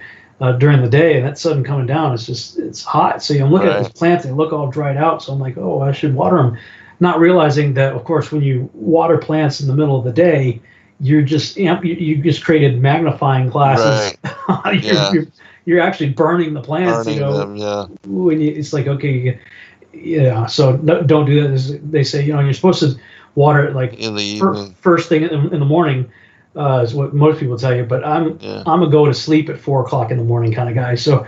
[SPEAKER 2] during the day, and that sun coming down. It's hot. So I'm looking at these plants; they look all dried out. So I'm like, oh, I should water them, not realizing that, of course, when you water plants in the middle of the day, you just created magnifying glasses.
[SPEAKER 3] Right.
[SPEAKER 2] You're actually burning the plants.
[SPEAKER 3] Them,
[SPEAKER 2] when it's like, okay, so don't do that. They say, you're supposed to water it like
[SPEAKER 3] in the evening,
[SPEAKER 2] first thing in the morning, is what most people tell you. But I'm a go to sleep at 4:00 in the morning kind of guy. So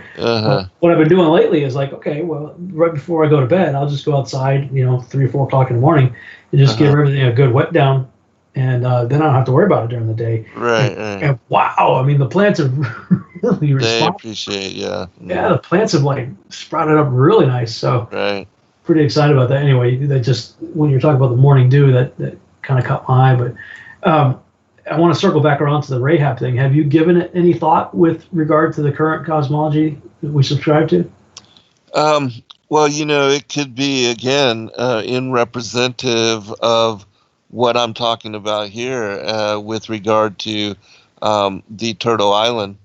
[SPEAKER 2] what I've been doing lately is like, okay, well, right before I go to bed, I'll just go outside, 3 or 4 o'clock in the morning, and just give everything a good wet down. And then I don't have to worry about it during the day.
[SPEAKER 3] Right.
[SPEAKER 2] And wow, I mean, the plants have really responded.
[SPEAKER 3] They appreciate,
[SPEAKER 2] Yeah, the plants have sprouted up really nice. So pretty excited about that. Anyway, that just when you're talking about the morning dew, that kind of caught my eye. But I want to circle back around to the Rahab thing. Have you given it any thought with regard to the current cosmology that we subscribe to?
[SPEAKER 3] Well, it could be again in representative of what I'm talking about here with regard to the Turtle Island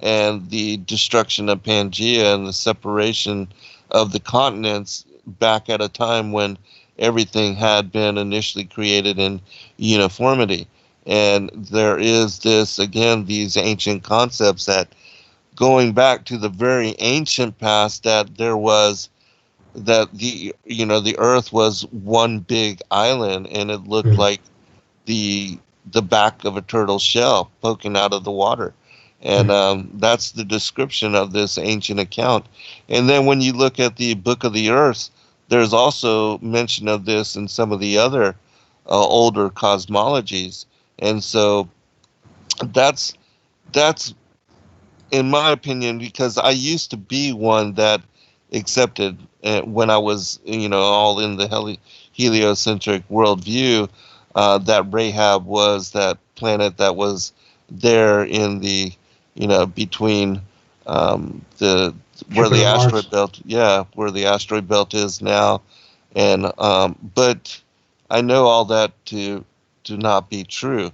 [SPEAKER 3] and the destruction of Pangaea and the separation of the continents back at a time when everything had been initially created in uniformity. And there is these ancient concepts that going back to the very ancient past, that there was the earth was one big island, and it looked like the back of a turtle shell poking out of the water. And that's the description of this ancient account. And then when you look at the Book of the Earth, there's also mention of this in some of the other older cosmologies. And so that's in my opinion, because I used to be one that accepted when I was, all in the heliocentric worldview, that Rahab was that planet that was there in the, between where the asteroid belt, where the asteroid belt is now, and but I know all that to not be true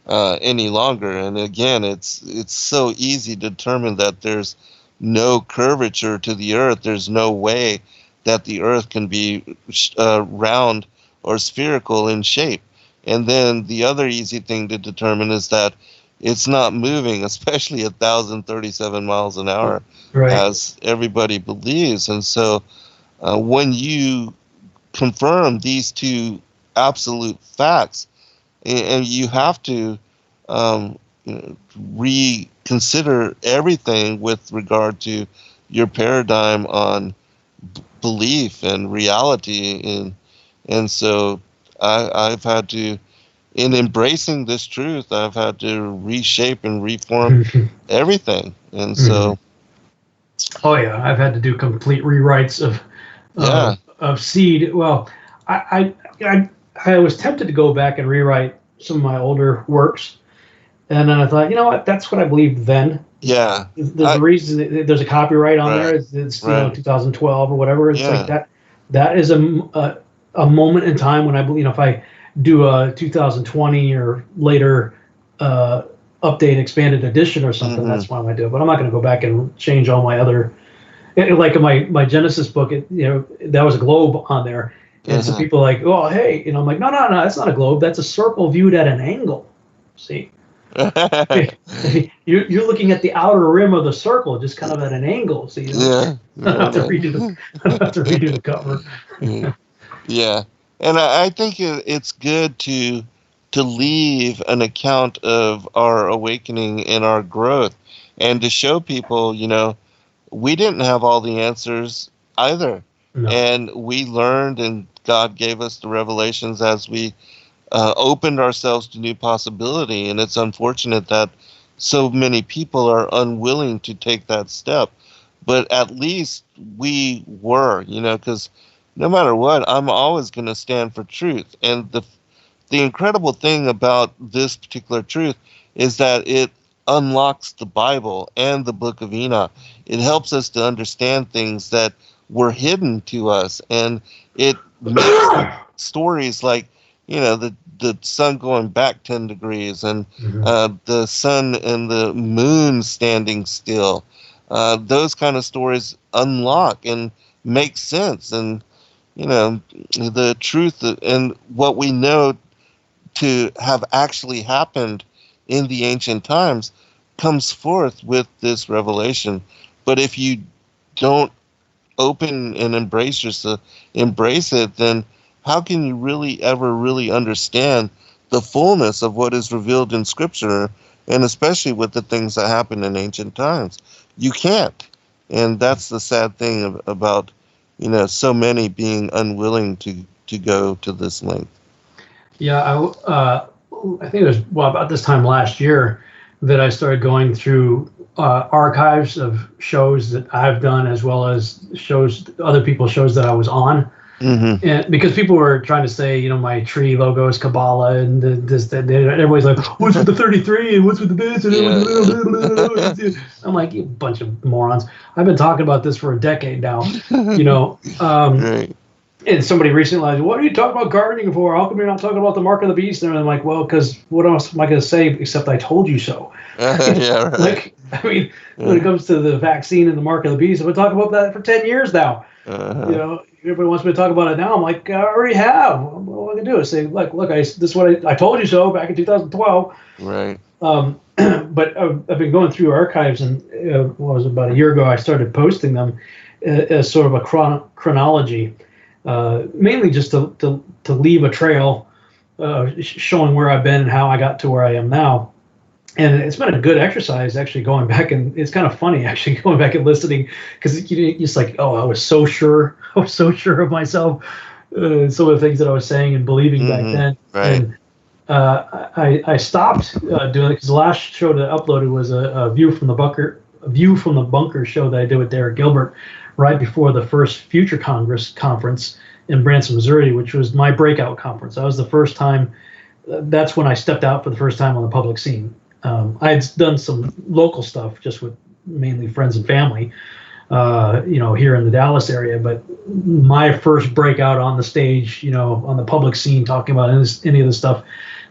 [SPEAKER 3] any longer. And again, it's so easy to determine that there's no curvature to the earth. There's no way that the earth can be round or spherical in shape. And then the other easy thing to determine is that it's not moving, especially 1,037 miles an hour, as everybody believes. And so when you confirm these two absolute facts, and you have to reconsider everything with regard to your paradigm on belief and reality, and so I've had to in embracing this truth, I've had to reshape and reform everything. And so,
[SPEAKER 2] oh yeah, I've had to do complete rewrites of Seed. Well, I was tempted to go back and rewrite some of my older works, and then I thought, you know what, that's what I believed then.
[SPEAKER 3] Yeah,
[SPEAKER 2] There's a reason. There's a copyright on there. It's 2012 or whatever. It's like that. That is a moment in time when I believe, if I do a 2020 or later update, expanded edition or something, that's when I might do it. But I'm not going to go back and change all my other. Like in my Genesis book, that was a globe on there, and so people are like, oh hey, I'm like, no, that's not a globe. That's a circle viewed at an angle. See. You're looking at the outer rim of the circle, just kind of at an angle. So I don't have to redo the cover.
[SPEAKER 3] Yeah, and I think it's good to leave an account of our awakening and our growth, and to show people, we didn't have all the answers either, and we learned, and God gave us the revelations as we opened ourselves to new possibility. And it's unfortunate that so many people are unwilling to take that step, but at least we were, because no matter what, I'm always going to stand for truth. And the incredible thing about this particular truth is that it unlocks the Bible and the Book of Enoch. It helps us to understand things that were hidden to us, and it makes stories like the sun going back 10 degrees and the sun and the moon standing still. Those kind of stories unlock and make sense. And, the truth and what we know to have actually happened in the ancient times comes forth with this revelation. But if you don't open and embrace it, then how can you really ever really understand the fullness of what is revealed in Scripture, and especially with the things that happened in ancient times? You can't. And that's the sad thing about, so many being unwilling to go to this length.
[SPEAKER 2] Yeah, I think it was about this time last year that I started going through archives of shows that I've done, as well as other people's shows that I was on. And because people were trying to say, my tree logo is Kabbalah, and everybody's like, what's with the 33 and what's with the this? I'm like, you bunch of morons. I've been talking about this for a decade now,
[SPEAKER 3] Right.
[SPEAKER 2] And somebody recently was like, what are you talking about gardening for? How come you're not talking about the mark of the beast? And I'm like, well, because what else am I going to say except I told you so?
[SPEAKER 3] Yeah, right.
[SPEAKER 2] When it comes to the vaccine and the mark of the beast, I've been talking about that for 10 years now. Everybody wants me to talk about it now. I'm like, I already have. What am I going to do is say, look, this is what I told you so back in 2012.
[SPEAKER 3] Right.
[SPEAKER 2] But I've been going through archives, and about a year ago, I started posting them as sort of a chronology, mainly just to leave a trail showing where I've been and how I got to where I am now. And it's been a good exercise, actually, going back, and it's kind of funny, actually, going back and listening, because you're just like, oh, I was so sure of myself, some of the things that I was saying and believing back then.
[SPEAKER 3] Right.
[SPEAKER 2] And I stopped doing it because the last show that I uploaded was a view from the bunker show that I did with Derek Gilbert right before the first Future conference in Branson, Missouri, which was my breakout conference. That was the first time. That's when I stepped out for the first time on the public scene. I had done some local stuff just with mainly friends and family, here in the Dallas area. But my first breakout on the stage, on the public scene, talking about any of this stuff,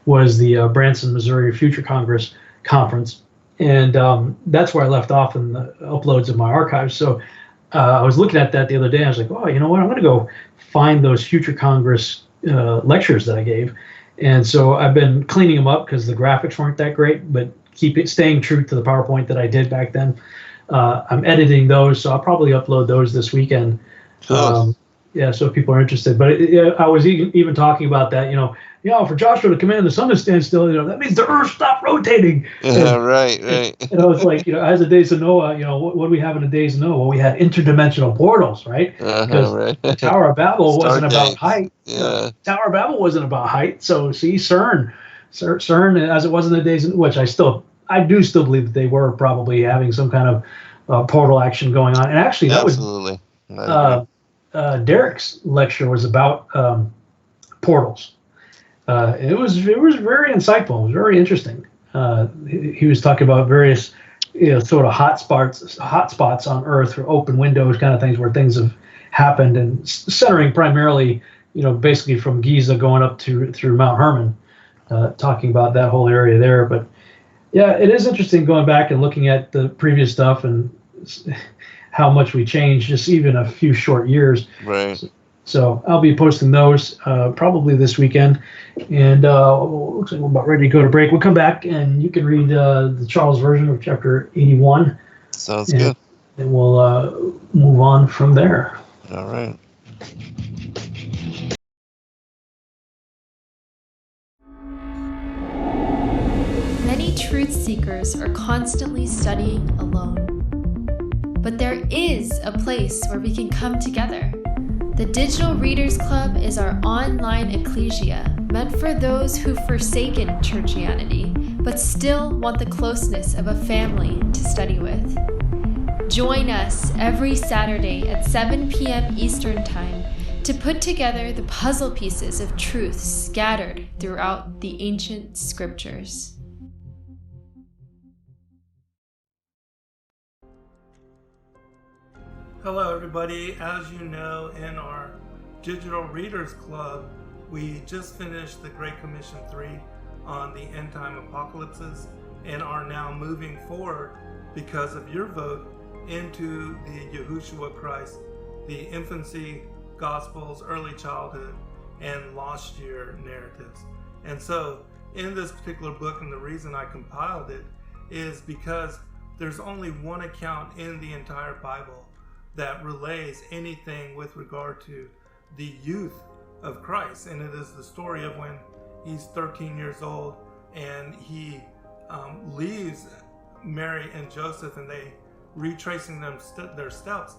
[SPEAKER 2] was the Branson, Missouri Future Conference. And that's where I left off in the uploads of my archives. So I was looking at that the other day. I was like, oh, you know what? I'm going to go find those Future Congress lectures that I gave. And so I've been cleaning them up because the graphics weren't that great, but staying true to the PowerPoint that I did back then. I'm editing those, so I'll probably upload those this weekend. So if people are interested. But I was even talking about that, for Joshua to command the sun to stand still, that means the earth stopped rotating.
[SPEAKER 3] Yeah, right.
[SPEAKER 2] And I was like, as the days of Noah, what do we have in the days of Noah? Well, we had interdimensional portals, right? Because the Tower of Babel wasn't about height.
[SPEAKER 3] Yeah.
[SPEAKER 2] Tower of Babel wasn't about height. So see, CERN CERN, as it was in the days in which I do still believe that they were probably having some kind of portal action going on. And actually, that
[SPEAKER 3] Absolutely.
[SPEAKER 2] was Derek's lecture was about portals. It was very insightful. It was very interesting. He was talking about various sort of hot spots on Earth, or open windows kind of things where things have happened, and centering primarily, basically from Giza going up through Mount Hermon, talking about that whole area there. But yeah, it is interesting going back and looking at the previous stuff and how much we changed just even a few short years.
[SPEAKER 3] Right.
[SPEAKER 2] So I'll be posting those probably this weekend. And looks like we're about ready to go to break. We'll come back and you can read the Charles version of chapter 81.
[SPEAKER 3] Sounds good.
[SPEAKER 2] And we'll move on from there.
[SPEAKER 3] All right.
[SPEAKER 4] Many truth seekers are constantly studying alone. But there is a place where we can come together. The Digital Readers Club is our online ecclesia meant for those who've forsaken churchianity, but still want the closeness of a family to study with. Join us every Saturday at 7 p.m. Eastern Time to put together the puzzle pieces of truth scattered throughout the ancient scriptures.
[SPEAKER 1] Hello everybody. As you know, in our Digital Readers Club, we just finished the Great Commission 3 on the end time apocalypses and are now moving forward because of your vote into the Yahushua Christ, the infancy, gospels, early childhood, and lost year narratives. And so in this particular book, and the reason I compiled it is because there's only one account in the entire Bible that relays anything with regard to the youth of Christ, and it is the story of when he's 13 years old and he leaves Mary and Joseph, and they, retracing their steps,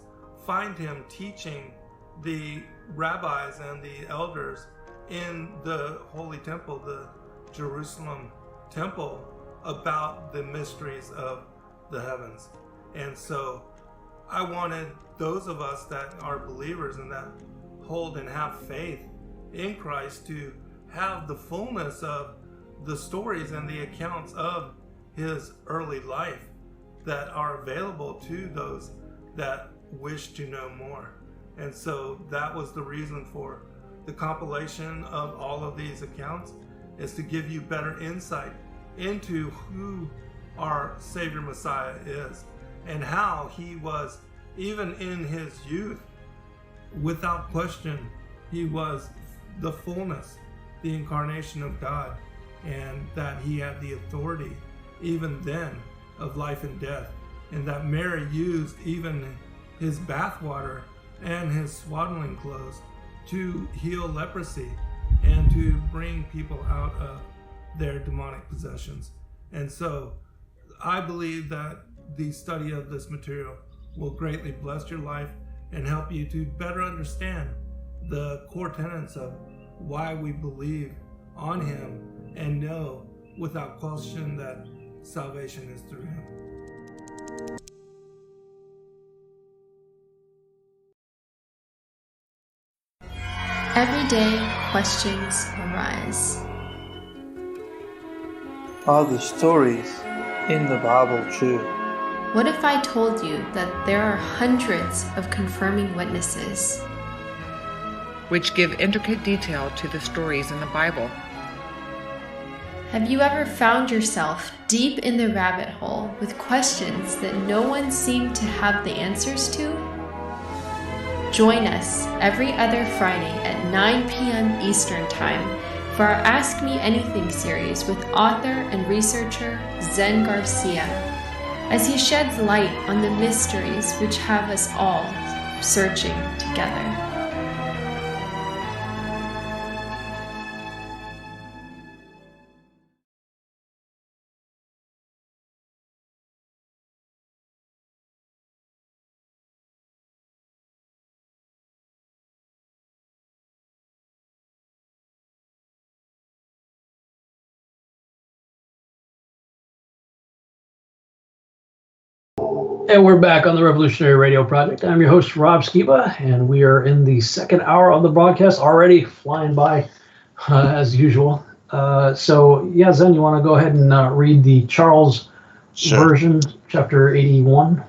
[SPEAKER 1] find him teaching the rabbis and the elders in the Holy Temple, the Jerusalem Temple, about the mysteries of the heavens. And so I wanted those of us that are believers and that hold and have faith in Christ to have the fullness of the stories and the accounts of his early life that are available to those that wish to know more. And so that was the reason for the compilation of all of these accounts, is to give you better insight into who our Savior Messiah is and how he was, even in his youth, without question, he was the fullness, the incarnation of God, and that he had the authority even then of life and death, and that Mary used even his bathwater and his swaddling clothes to heal leprosy and to bring people out of their demonic possessions. And so I believe that the study of this material will greatly bless your life and help you to better understand the core tenets of why we believe on him and know without question that salvation is through him.
[SPEAKER 4] Every day, questions arise.
[SPEAKER 5] Are the stories in the Bible true?
[SPEAKER 4] What if I told you that there are hundreds of confirming witnesses?
[SPEAKER 6] which give intricate detail to the stories in the Bible.
[SPEAKER 4] Have you ever found yourself deep in the rabbit hole with questions that no one seemed to have the answers to? Join us every other Friday at 9 p.m. Eastern Time for our Ask Me Anything series with author and researcher Zen Garcia, as he sheds light on the mysteries which have us all searching together.
[SPEAKER 2] And we're back on the Revolutionary Radio Project. I'm your host, Rob Skiba, and we are in the second hour of the broadcast, already flying by as usual. So, Zen, you want to go ahead and read the Charles version, chapter 81?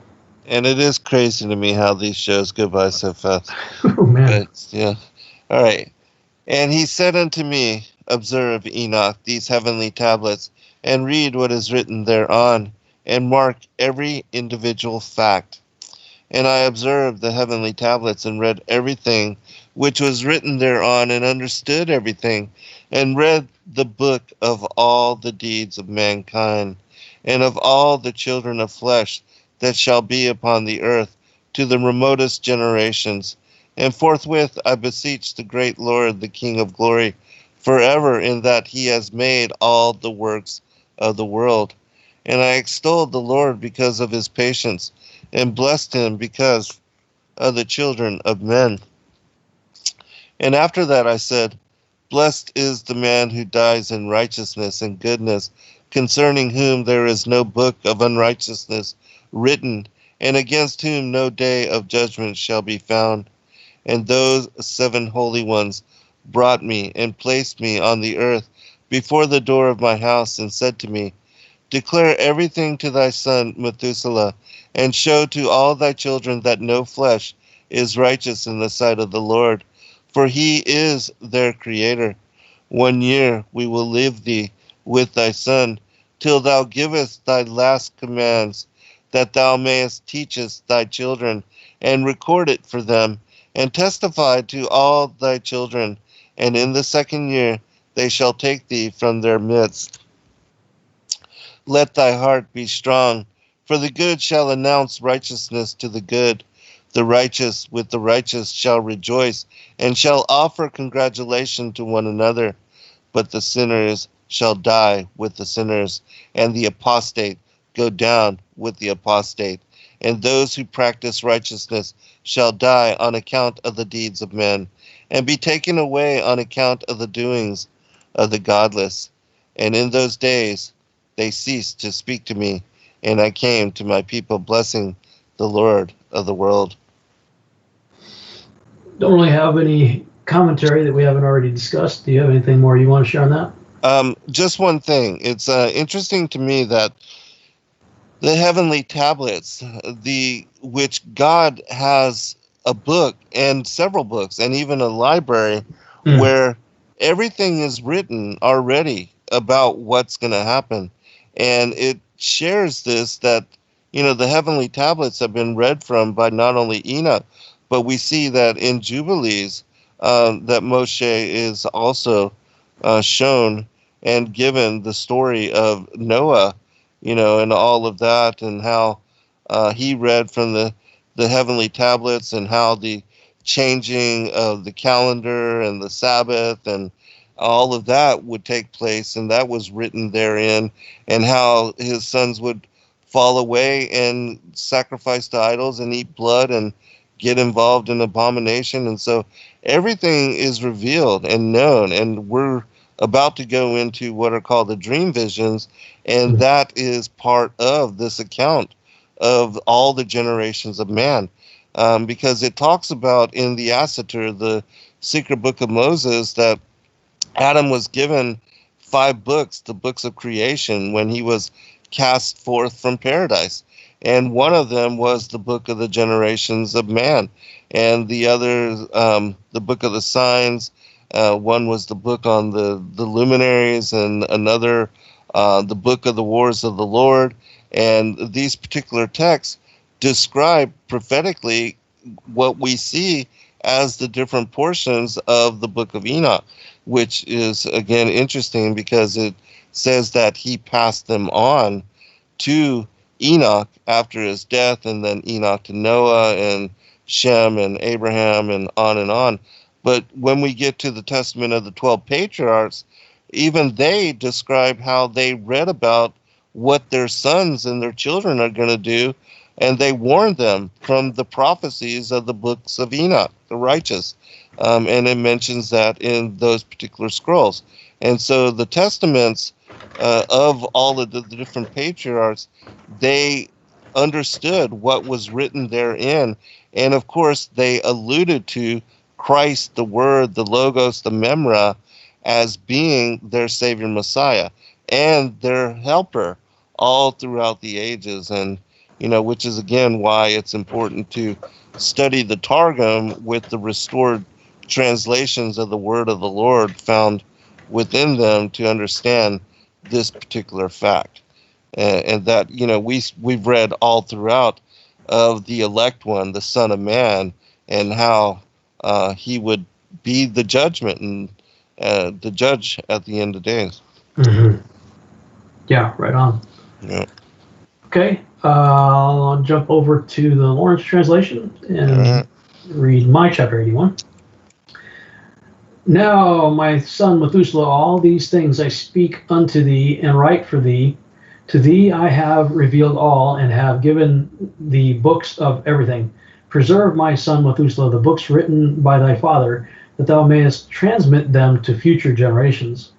[SPEAKER 3] And it is crazy to me how these shows go by so fast.
[SPEAKER 2] Oh, man.
[SPEAKER 3] But, yeah. All right. And he said unto me, observe, Enoch, these heavenly tablets, and read what is written thereon, and mark every individual fact. And I observed the heavenly tablets, and read everything which was written thereon, and understood everything, and read the book of all the deeds of mankind, and of all the children of flesh that shall be upon the earth, to the remotest generations. And forthwith I beseech the great Lord, the King of glory, forever, in that he has made all the works of the world. And I extolled the Lord because of his patience, and blessed him because of the children of men. And after that I said, blessed is the man who dies in righteousness and goodness, concerning whom there is no book of unrighteousness written, and against whom no day of judgment shall be found. And those 7 holy ones brought me and placed me on the earth before the door of my house, and said to me, declare everything to thy son Methuselah, and show to all thy children that no flesh is righteous in the sight of the Lord, for he is their creator. 1 year we will live thee with thy son, till thou givest thy last commands, that thou mayest teachest thy children, and record it for them, and testify to all thy children. And in the 2nd year they shall take thee from their midst. Let thy heart be strong, for the good shall announce righteousness to the good. The righteous with the righteous shall rejoice, and shall offer congratulation to one another. But the sinners shall die with the sinners, and the apostate go down with the apostate. And those who practice righteousness shall die on account of the deeds of men, and be taken away on account of the doings of the godless. And in those days they ceased to speak to me, and I came to my people, blessing the Lord of the world.
[SPEAKER 2] Don't really have any commentary that we haven't already discussed. Do you have anything more you want to share on that?
[SPEAKER 3] Just one thing. It's interesting to me that the heavenly tablets, which God has a book and several books and even a library where everything is written already about what's going to happen. And it shares this, that, the heavenly tablets have been read from by not only Enoch, but we see that in Jubilees that Moshe is also shown and given the story of Noah, and all of that, and how he read from the heavenly tablets, and how the changing of the calendar and the Sabbath and all of that would take place, and that was written therein, and how his sons would fall away and sacrifice to idols and eat blood and get involved in abomination. And so everything is revealed and known, and we're about to go into what are called the dream visions, and that is part of this account of all the generations of man, because it talks about in the Assater, the secret book of Moses, that Adam was given 5 books, the books of creation, when he was cast forth from paradise. And one of them was the book of the generations of man. And the other, the book of the signs, one was the book on the luminaries, and another, the book of the wars of the Lord. And these particular texts describe prophetically what we see as the different portions of the book of Enoch, which is, again, interesting because it says that he passed them on to Enoch after his death, and then Enoch to Noah and Shem and Abraham and on and on. But when we get to the Testament of the 12 patriarchs, even they describe how they read about what their sons and their children are going to do, and they warned them from the prophecies of the books of Enoch, the righteous. And it mentions that in those particular scrolls. And so the testaments of all of the different patriarchs, they understood what was written therein. And of course, they alluded to Christ, the Word, the Logos, the Memra, as being their Savior Messiah and their helper all throughout the ages. And, which is again why it's important to study the Targum with the restored translations of the Word of the Lord found within them to understand this particular fact. And that, we've read all throughout of the elect one, the Son of Man, and how he would be the judgment and the judge at the end of days.
[SPEAKER 2] Mm-hmm. Yeah, right on.
[SPEAKER 3] Yeah.
[SPEAKER 2] Okay, I'll jump over to the Lawrence translation and read my chapter 81. Now, my son Methuselah, all these things I speak unto thee and write for thee. To thee I have revealed all, and have given thee books of everything. Preserve, my son Methuselah, the books written by thy father, that thou mayest transmit them to future generations.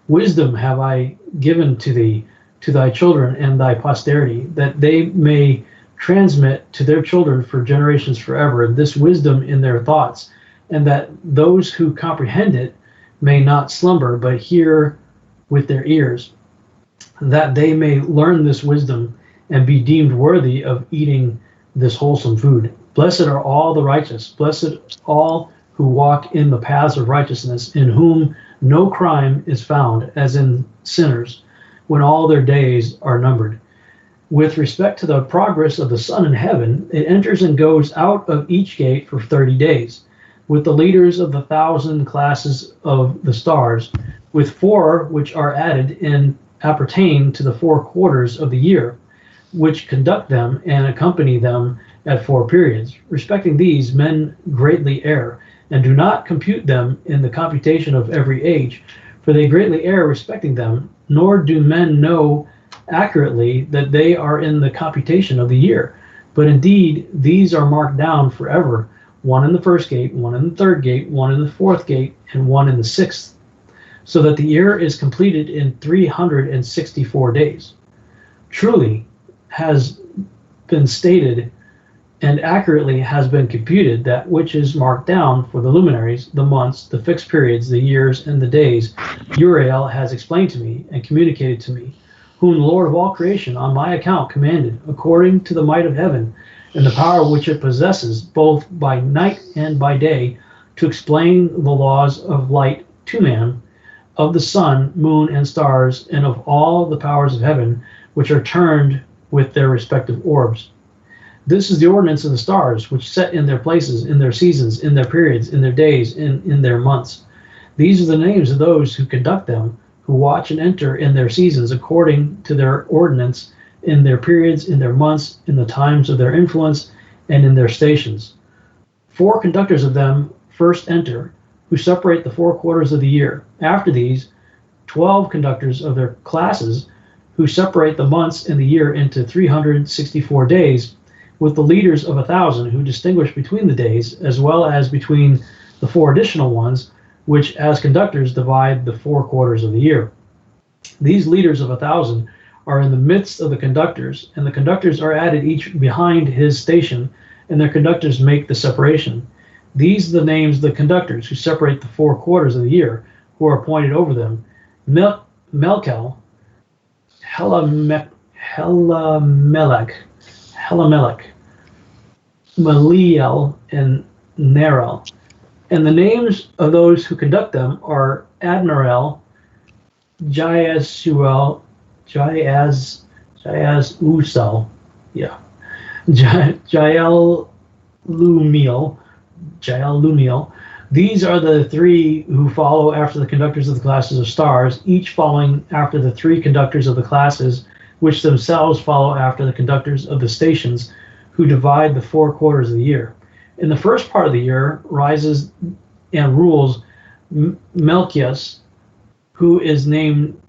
[SPEAKER 2] Wisdom have I given to thee, to thy children and thy posterity, that they may transmit to their children for generations forever this wisdom in their thoughts, and that those who comprehend it may not slumber, but hear with their ears, that they may learn this wisdom and be deemed worthy of eating this wholesome food. Blessed are all the righteous, blessed all who walk in the paths of righteousness, in whom no crime is found, as in sinners, when all their days are numbered. With respect to the progress of the sun in heaven, it enters and goes out of each gate for 30 days, with the leaders of the 1,000 classes of the stars, with 4 which are added and appertain to the 4 quarters of the year, which conduct them and accompany them at 4 periods. Respecting these, men greatly err, and do not compute them in the computation of every age, for they greatly err respecting them, nor do men know accurately that they are in the computation of the year. But indeed, these are marked down forever, 1 in the first gate, 1 in the third gate, 1 in the fourth gate, and 1 in the sixth, so that the year is completed in 364 days. Truly has been stated and accurately has been computed that which is marked down for the luminaries, the months, the fixed periods, the years, and the days, Uriel has explained to me and communicated to me, whom the Lord of all creation on my account commanded, according to the might of heaven and the power which it possesses, both by night and by day, to explain the laws of light to man, of the sun, moon, and stars, and of all the powers of heaven, which are turned with their respective orbs. This is the ordinance of the stars, which set in their places, in their seasons, in their periods, in their days, and in their months. These are the names of those who conduct them, who watch and enter in their seasons according to their ordinance, in their periods, in their months, in the times of their influence, and in their stations. 4 conductors of them first enter, who separate the 4 quarters of the year. After these, 12 conductors of their classes, who separate the months in the year into 364 days, with the leaders of 1,000 who distinguish between the days, as well as between the 4 additional ones, which as conductors divide the 4 quarters of the year. These leaders of 1,000 are in the midst of the conductors, and the conductors are added each behind his station, and their conductors make the separation. These are the names of the conductors who separate the 4 quarters of the year, who are appointed over them: Melkel, Helamelech, Meliel, and Nerel. And the names of those who conduct them are Admiral, Jayazuel, Jayazusel, Jael-Lumiel. These are the 3 who follow after the conductors of the classes of stars, each following after the 3 conductors of the classes, which themselves follow after the conductors of the stations, who divide the 4 quarters of the year. In the first part of the year rises and rules Melchias, who is named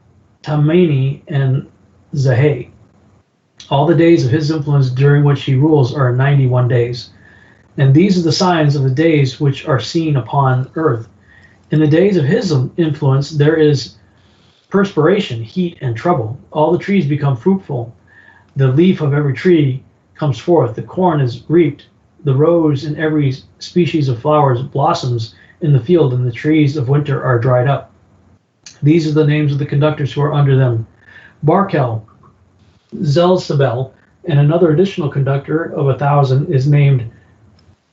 [SPEAKER 2] Tamani and Zaheh. All the days of his influence during which he rules are 91 days. And these are the signs of the days which are seen upon earth. In the days of his influence there is perspiration, heat, and trouble. All the trees become fruitful. The leaf of every tree comes forth, the corn is reaped, the rose and every species of flowers blossoms in the field, and the trees of winter are dried up. These are the names of the conductors who are under them: Barkel, Zelzabel, and another additional conductor of 1,000 is named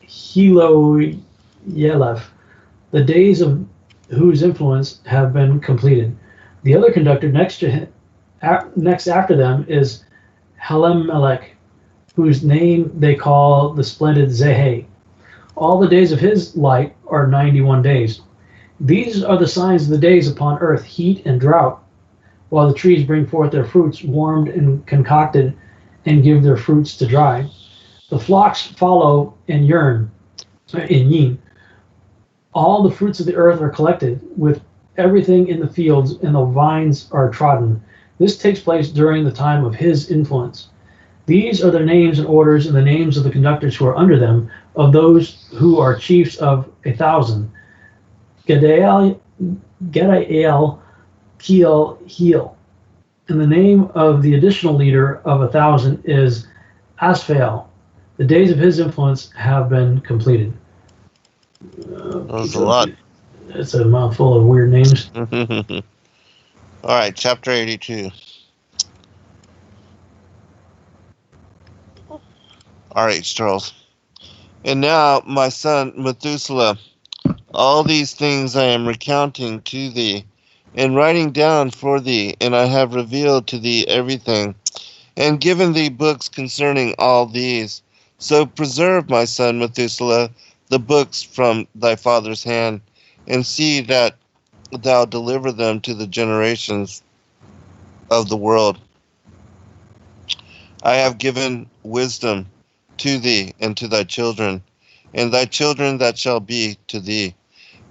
[SPEAKER 2] Heloyelef. The days of whose influence have been completed. The other conductor next after them is Halemelech, whose name they call the splendid Zehe. All the days of his light are 91 days. These are the signs of the days upon earth, heat and drought, while the trees bring forth their fruits, warmed and concocted, and give their fruits to dry. The flocks follow in yin. All the fruits of the earth are collected, with everything in the fields, and the vines are trodden. This takes place during the time of his influence. These are their names and orders, and the names of the conductors who are under them, of those who are chiefs of 1,000. Gadael, Kiel, Heel. And the name of the additional leader of 1,000 is Asphael. The days of his influence have been completed.
[SPEAKER 3] That was a lot.
[SPEAKER 2] It's a mouthful of weird names.
[SPEAKER 3] All right, chapter 82. All right, Charles. And now, my son Methuselah, all these things I am recounting to thee, and writing down for thee, and I have revealed to thee everything, and given thee books concerning all these. So preserve, my son Methuselah, the books from thy father's hand, and see that thou deliver them to the generations of the world. I have given wisdom to thee and to thy children, and thy children that shall be to thee,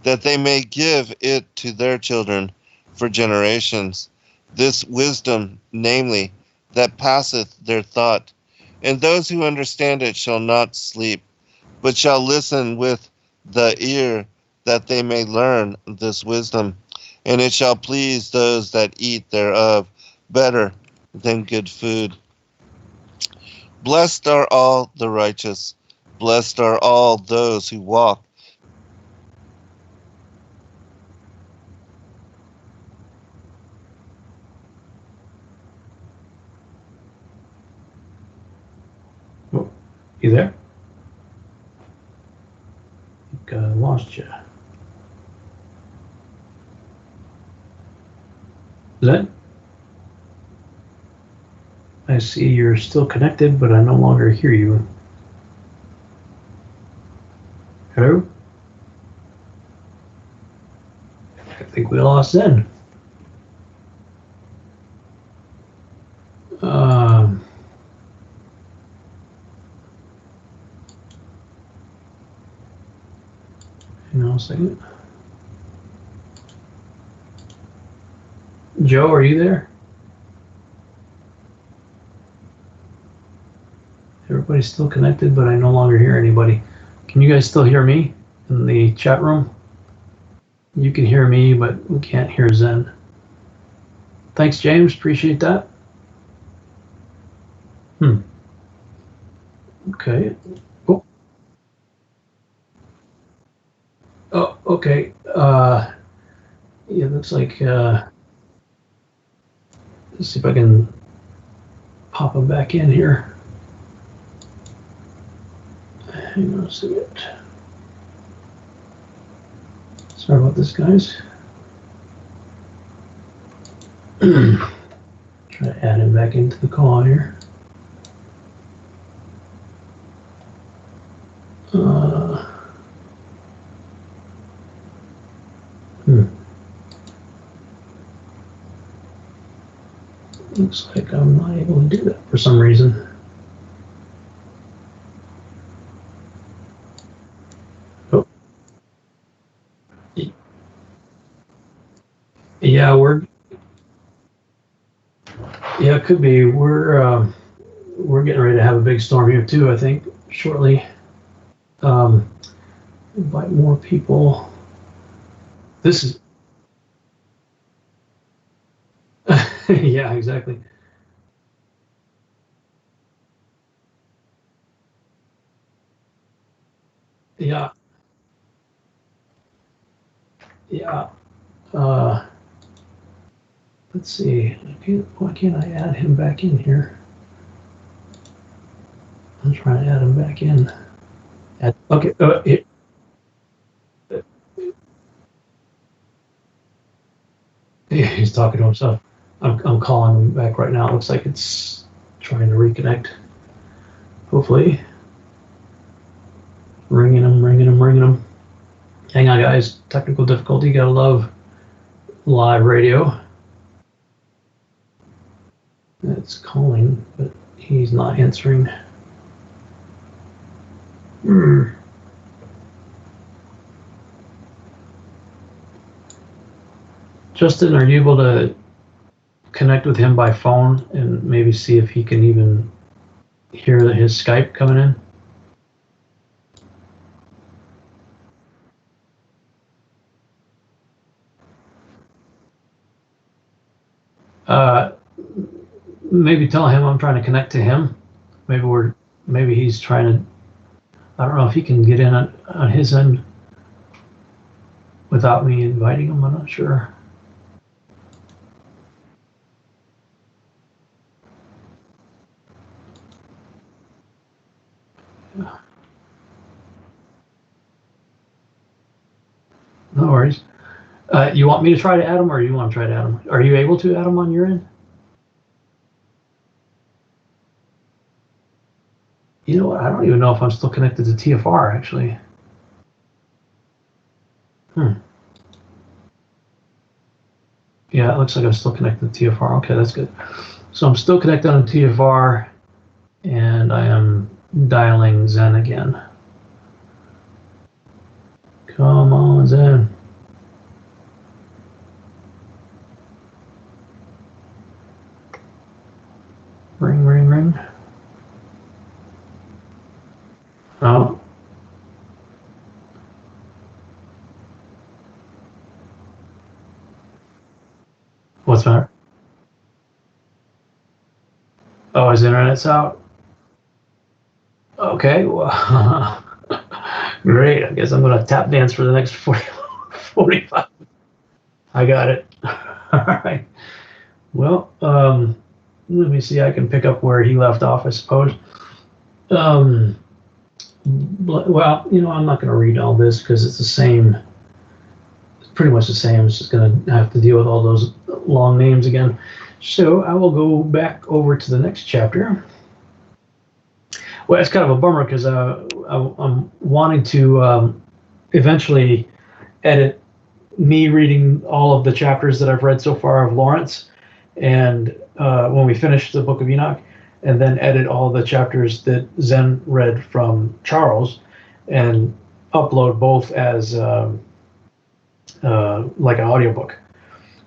[SPEAKER 3] that they may give it to their children for generations. This wisdom, namely, that passeth their thought, and those who understand it shall not sleep, but shall listen with the ear, that they may learn this wisdom, and it shall please those that eat thereof better than good food. Blessed are all the righteous, blessed are all those who walk.
[SPEAKER 2] Oh, you there? I think I lost you. Zen? I see you're still connected, but I no longer hear you. Hello? I think we lost Zen. Hang on a second. Joe, are you there? Everybody's still connected, but I no longer hear anybody. Can you guys still hear me in the chat room? You can hear me, but we can't hear Zen. Thanks, James. Appreciate that. Okay. Oh, okay. Yeah, it looks like, let's see if I can pop him back in here. Hang on a second. Sorry about this, guys. Try to add him back into the call here. Looks like I'm not able to do that for some reason. Oh. Yeah, it could be. We're getting ready to have a big storm here too, I think, shortly. Invite more people. This is yeah, exactly. Yeah. Yeah. Let's see. Why can't I add him back in here? I'm trying to add him back in. Okay. He's talking to himself. I'm calling him back right now. It looks like it's trying to reconnect. Hopefully. Ringing him. Hang on, guys. Technical difficulty. Gotta love live radio. It's calling, but he's not answering. Justin, are you able to connect with him by phone and maybe see if he can even hear his Skype coming in? Maybe tell him I'm trying to connect to him. Maybe he's trying to. I don't know if he can get in on his end without me inviting him. I'm not sure. No worries. You want me to try to add him, or you want to try to add him? Are you able to add him on your end? You know what? I don't even know if I'm still connected to TFR, actually. Yeah, it looks like I'm still connected to TFR. Okay, that's good. So I'm still connected on TFR, and I am dialing Zen again. Come on, Zen. Ring, ring, ring. Oh. What's the matter? Oh, his internet's out? Okay, well, great. I guess I'm going to tap dance for the next 45. I got it. All right. Well, let me see. I can pick up where he left off, I suppose. Well, I'm not going to read all this because it's the same. It's pretty much the same. It's just going to have to deal with all those long names again. So I will go back over to the next chapter. Well, it's kind of a bummer because I'm wanting to eventually edit me reading all of the chapters that I've read so far of Lawrence, and when we finish the Book of Enoch, and then edit all the chapters that Zen read from Charles, and upload both as like an audiobook.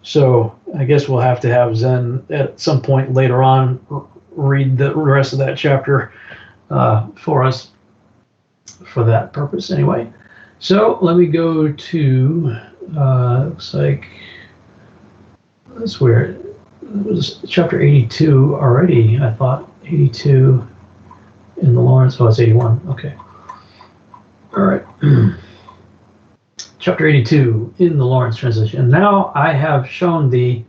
[SPEAKER 2] So I guess we'll have to have Zen at some point later on read the rest of that chapter for us for that purpose anyway. So let me go to, looks like, that's weird. It was chapter 82 already, I thought. 82 in the Lawrence. Oh, it's 81. Okay. All right. Chapter 82 in the Lawrence translation. And now I have shown thee,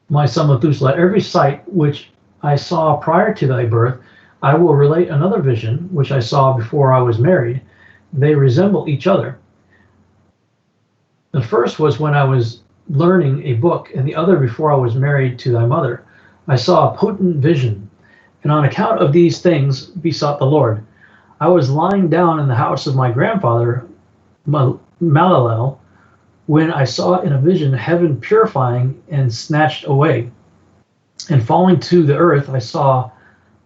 [SPEAKER 2] my son Methuselah, every sight which I saw prior to thy birth. I will relate another vision which I saw before I was married. They resemble each other. The first was when I was learning a book, and the other before I was married to thy mother. I saw a potent vision, and on account of these things besought the Lord. I was lying down in the house of my grandfather Malalel, when I saw in a vision heaven purifying and snatched away. And falling to the earth, I saw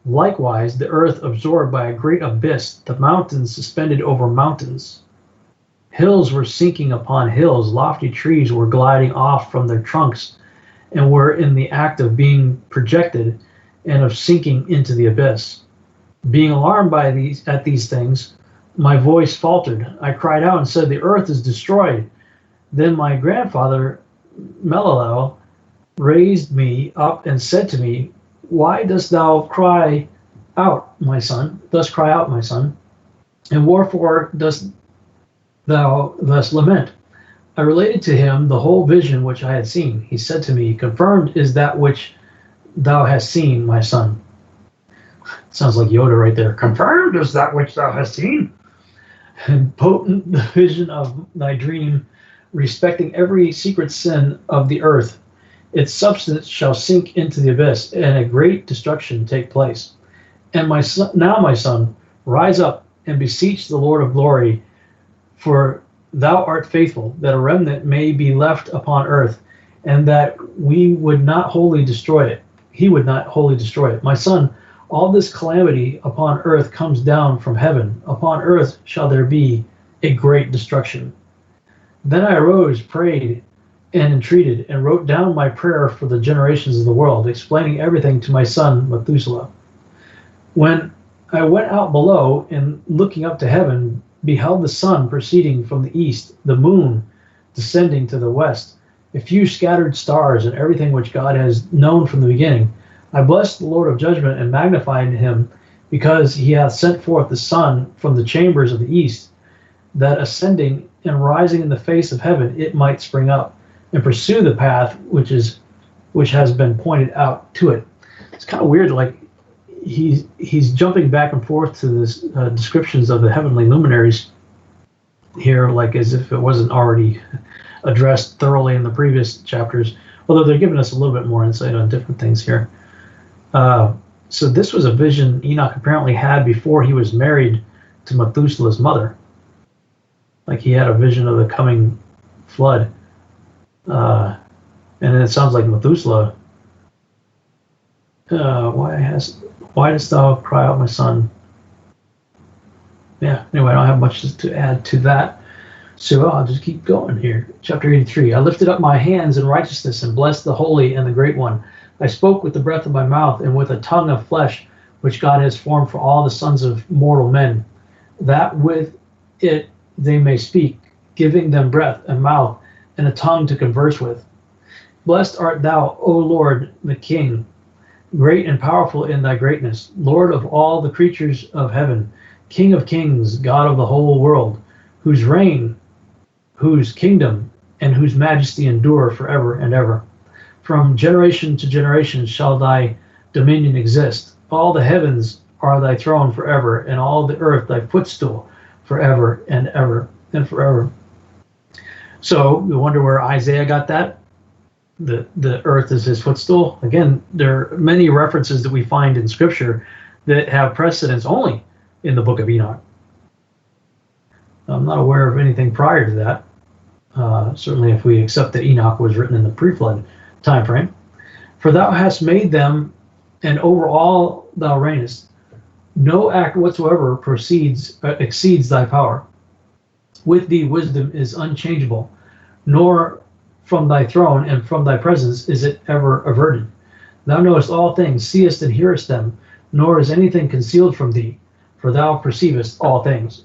[SPEAKER 2] likewise the earth absorbed by a great abyss, the mountains suspended over mountains. Hills were sinking upon hills, lofty trees were gliding off from their trunks, and were in the act of being projected and of sinking into the abyss. Being alarmed at these things, my voice faltered. I cried out and said, the earth is destroyed. Then my grandfather Melalel raised me up and said to me, why dost thou cry out, my son? Thus cry out, my son. And wherefore dost thou thus lament? I related to him the whole vision which I had seen. He said to me, confirmed is that which thou hast seen, my son. Sounds like Yoda right there. Confirmed is that which thou hast seen. And potent the vision of thy dream, respecting every secret sin of the earth. Its substance shall sink into the abyss, and a great destruction take place. And my son, now, my son, rise up and beseech the Lord of glory, for thou art faithful, that a remnant may be left upon earth, and that we would not wholly destroy it. He would not wholly destroy it. My son, all this calamity upon earth comes down from heaven. Upon earth shall there be a great destruction. Then I arose, prayed, and entreated, and wrote down my prayer for the generations of the world, explaining everything to my son Methuselah. When I went out below, and looking up to heaven, beheld the sun proceeding from the east, the moon descending to the west, a few scattered stars, and everything which God has known from the beginning, I blessed the Lord of judgment and magnified him, because he hath sent forth the sun from the chambers of the east, that ascending and rising in the face of heaven it might spring up and pursue the path which has been pointed out to it. It's kind of weird, like he's jumping back and forth to this descriptions of the heavenly luminaries here, like as if it wasn't already addressed thoroughly in the previous chapters, although they're giving us a little bit more insight on different things here. So this was a vision Enoch apparently had before he was married to Methuselah's mother. Like he had a vision of the coming flood. And then it sounds like Methuselah, why dost thou cry out, my son? Yeah, anyway, I don't have much to add to that. So I'll just keep going here. Chapter 83. I lifted up my hands in righteousness and blessed the Holy and the Great One. I spoke with the breath of my mouth and with a tongue of flesh, which God has formed for all the sons of mortal men, that with it they may speak, giving them breath, a mouth, and a tongue to converse with. Blessed art thou, O Lord, the King, great and powerful in thy greatness, Lord of all the creatures of heaven, King of kings, God of the whole world, whose reign, whose kingdom, and whose majesty endure forever and ever. From generation to generation shall thy dominion exist. All the heavens are thy throne forever, and all the earth thy footstool forever and ever and forever. So we wonder where Isaiah got that. The earth is his footstool. Again, there are many references that we find in Scripture that have precedence only in the Book of Enoch. I'm not aware of anything prior to that. Certainly if we accept that Enoch was written in the pre-flood time frame. For thou hast made them, and over all thou reignest. No act whatsoever exceeds thy power. With thee wisdom is unchangeable, nor from thy throne and from thy presence is it ever averted. Thou knowest all things, seest and hearest them, nor is anything concealed from thee, for thou perceivest all things.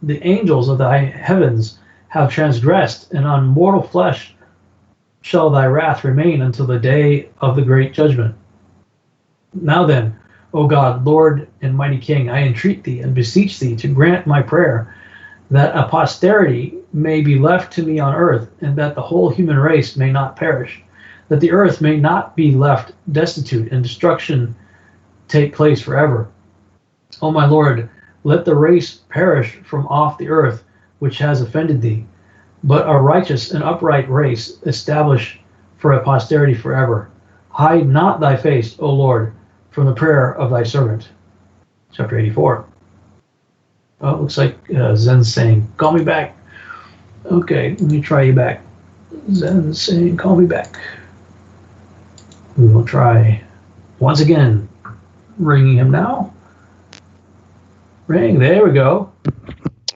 [SPEAKER 2] The angels of thy heavens have transgressed, and on mortal flesh shall thy wrath remain until the day of the great judgment. Now then, O God, Lord and mighty King, I entreat thee and beseech thee to grant my prayer, that a posterity may be left to me on earth, and that the whole human race may not perish, that the earth may not be left destitute, and destruction take place forever. O my Lord, let the race perish from off the earth which has offended thee, but a righteous and upright race establish for a posterity forever. Hide not thy face, O Lord, from the prayer of thy servant. Chapter 84. Oh, it looks like Zen's saying, call me back. Okay, let me try you back. Zen's saying, call me back. We will try once again. Ringing him now. Ring, there we go.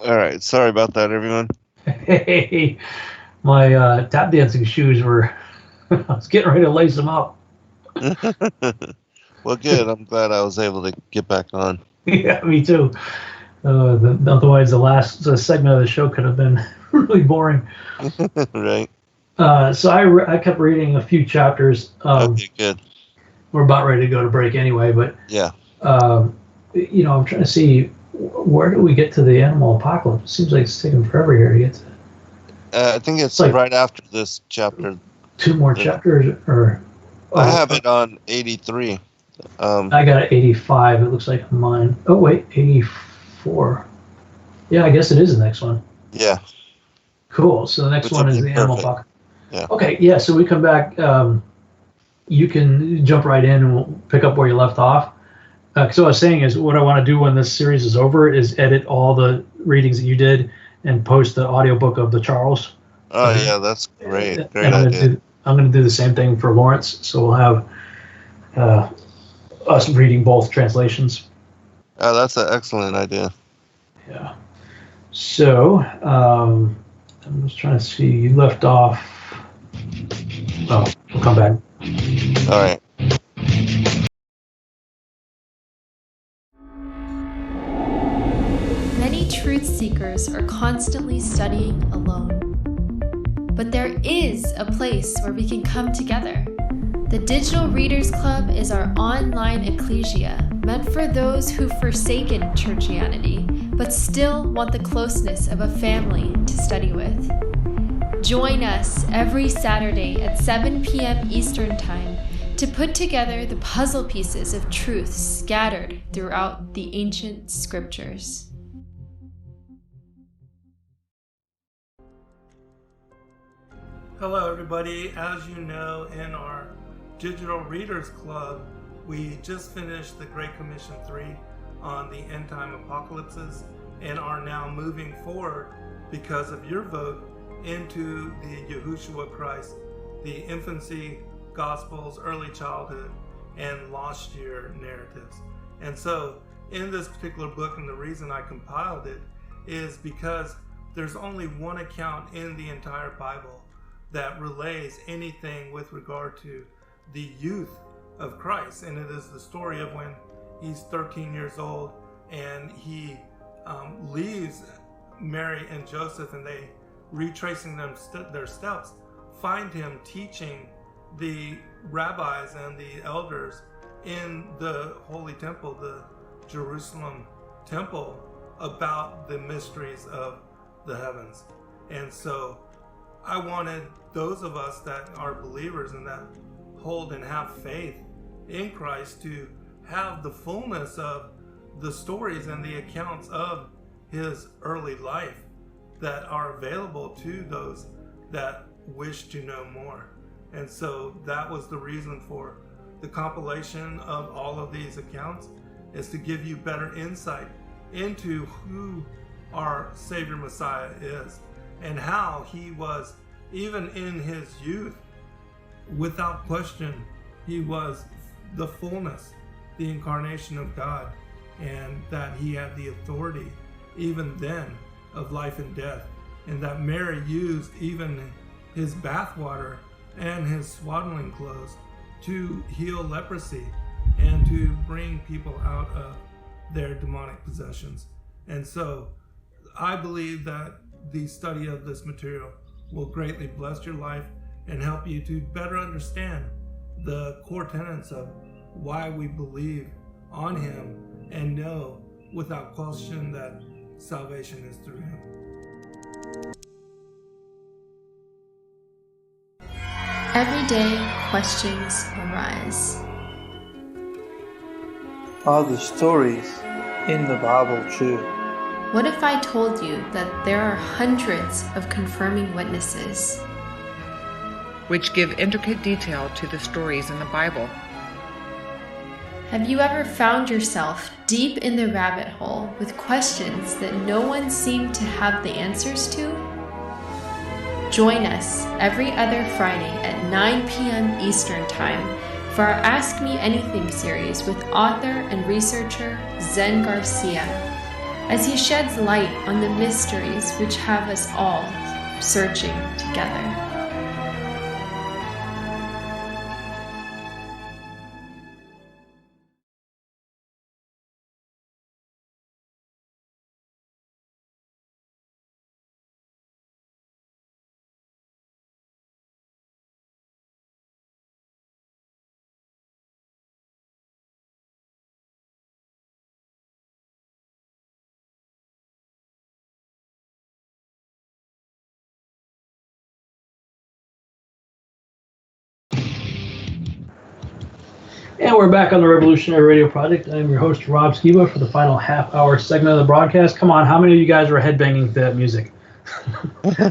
[SPEAKER 3] All right, sorry about that, everyone.
[SPEAKER 2] Hey, my tap dancing shoes were, I was getting ready to lace them up.
[SPEAKER 3] Well, good. I'm glad I was able to get back on.
[SPEAKER 2] Yeah, me too. Otherwise, the last segment of the show could have been really boring.
[SPEAKER 3] Right.
[SPEAKER 2] So I kept reading a few chapters.
[SPEAKER 3] Okay, good.
[SPEAKER 2] We're about ready to go to break anyway, but
[SPEAKER 3] yeah.
[SPEAKER 2] I'm trying to see Where do we get to the animal apocalypse? It seems like it's taking forever here to get to
[SPEAKER 3] I think it's
[SPEAKER 2] like
[SPEAKER 3] right after this chapter.
[SPEAKER 2] 2 more chapters, or
[SPEAKER 3] I have it on 83.
[SPEAKER 2] I got 85. It looks like mine. Oh wait, 84. Yeah, I guess it is the next one.
[SPEAKER 3] Yeah.
[SPEAKER 2] Cool. So the next
[SPEAKER 3] Which
[SPEAKER 2] one
[SPEAKER 3] would
[SPEAKER 2] is
[SPEAKER 3] be
[SPEAKER 2] the animal
[SPEAKER 3] perfect.
[SPEAKER 2] apocalypse.
[SPEAKER 3] Yeah.
[SPEAKER 2] Okay, yeah. So we come back. You can jump right in and we'll pick up where you left off. So what I was saying is, what I want to do when this series is over is edit all the readings that you did and post the audiobook of the Charles.
[SPEAKER 3] Oh, yeah, that's great.
[SPEAKER 2] And
[SPEAKER 3] Great idea.
[SPEAKER 2] I'm going to do the same thing for Lawrence. So we'll have us reading both translations.
[SPEAKER 3] Oh, that's an excellent idea.
[SPEAKER 2] Yeah. So I'm just trying to see. You left off. Oh, we'll come back.
[SPEAKER 3] All right.
[SPEAKER 4] Many truth seekers are constantly studying alone. But there is a place where we can come together. The Digital Readers Club is our online ecclesia meant for those who've forsaken churchianity but still want the closeness of a family to study with. Join us every Saturday at 7 p.m. Eastern Time to put together the puzzle pieces of truth scattered throughout the ancient scriptures.
[SPEAKER 1] Hello, everybody. As you know, in our Digital Readers Club, we just finished the Great Commission 3 on the end time apocalypses and are now moving forward because of your vote into the Yahushua Christ, the infancy, gospels, early childhood, and lost year narratives. And so in this particular book, and the reason I compiled it is because there's only one account in the entire Bible that relays anything with regard to the youth of Christ. And it is the story of when he's 13 years old and he leaves Mary and Joseph, and they, retracing their steps, find him teaching the rabbis and the elders in the Holy Temple, the Jerusalem Temple, about the mysteries of the heavens. And so I wanted those of us that are believers and that hold and have faith in Christ to have the fullness of the stories and the accounts of his early life that are available to those that wish to know more. And so that was the reason for the compilation of all of these accounts, is to give you better insight into who our Savior Messiah is and how he was, even in his youth, without question, he was the fullness, the incarnation of God, and that he had the authority even then of life and death, and that Mary used even his bathwater and his swaddling clothes to heal leprosy and to bring people out of their demonic possessions. And so I believe that the study of this material will greatly bless your life and help you to better understand the core tenets of why we believe on him and know without question that salvation is through him.
[SPEAKER 4] Every day, questions arise.
[SPEAKER 5] Are the stories in the Bible true?
[SPEAKER 4] What if I told you that there are hundreds of confirming witnesses?
[SPEAKER 6] which give intricate detail to the stories in the Bible.
[SPEAKER 4] Have you ever found yourself deep in the rabbit hole with questions that no one seemed to have the answers to? Join us every other Friday at 9 p.m. Eastern Time for our Ask Me Anything series with author and researcher Zen Garcia, as he sheds light on the mysteries which have us all searching together.
[SPEAKER 2] And we're back on the Revolutionary Radio Project. I'm your host, Rob Skiba, for the final half-hour segment of the broadcast. Come on, how many of you guys were headbanging to that music?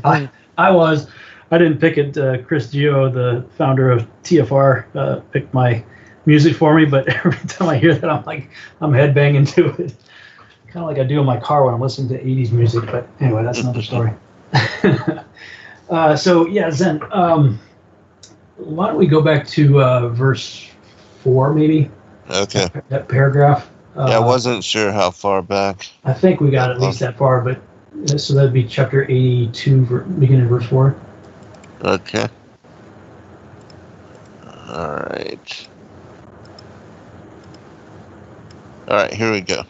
[SPEAKER 2] I was. I didn't pick it. Chris Gio, the founder of TFR, picked my music for me, but every time I hear that, I'm headbanging to it. Kind of like I do in my car when I'm listening to 80s music, but anyway, that's another story. Zen, why don't we go back to verse 4, maybe?
[SPEAKER 3] Okay.
[SPEAKER 2] That paragraph.
[SPEAKER 3] I wasn't sure how far back.
[SPEAKER 2] I think we got at least that far, but so that'd be chapter 82, beginning of verse 4.
[SPEAKER 3] Okay. All right. All right, here we go.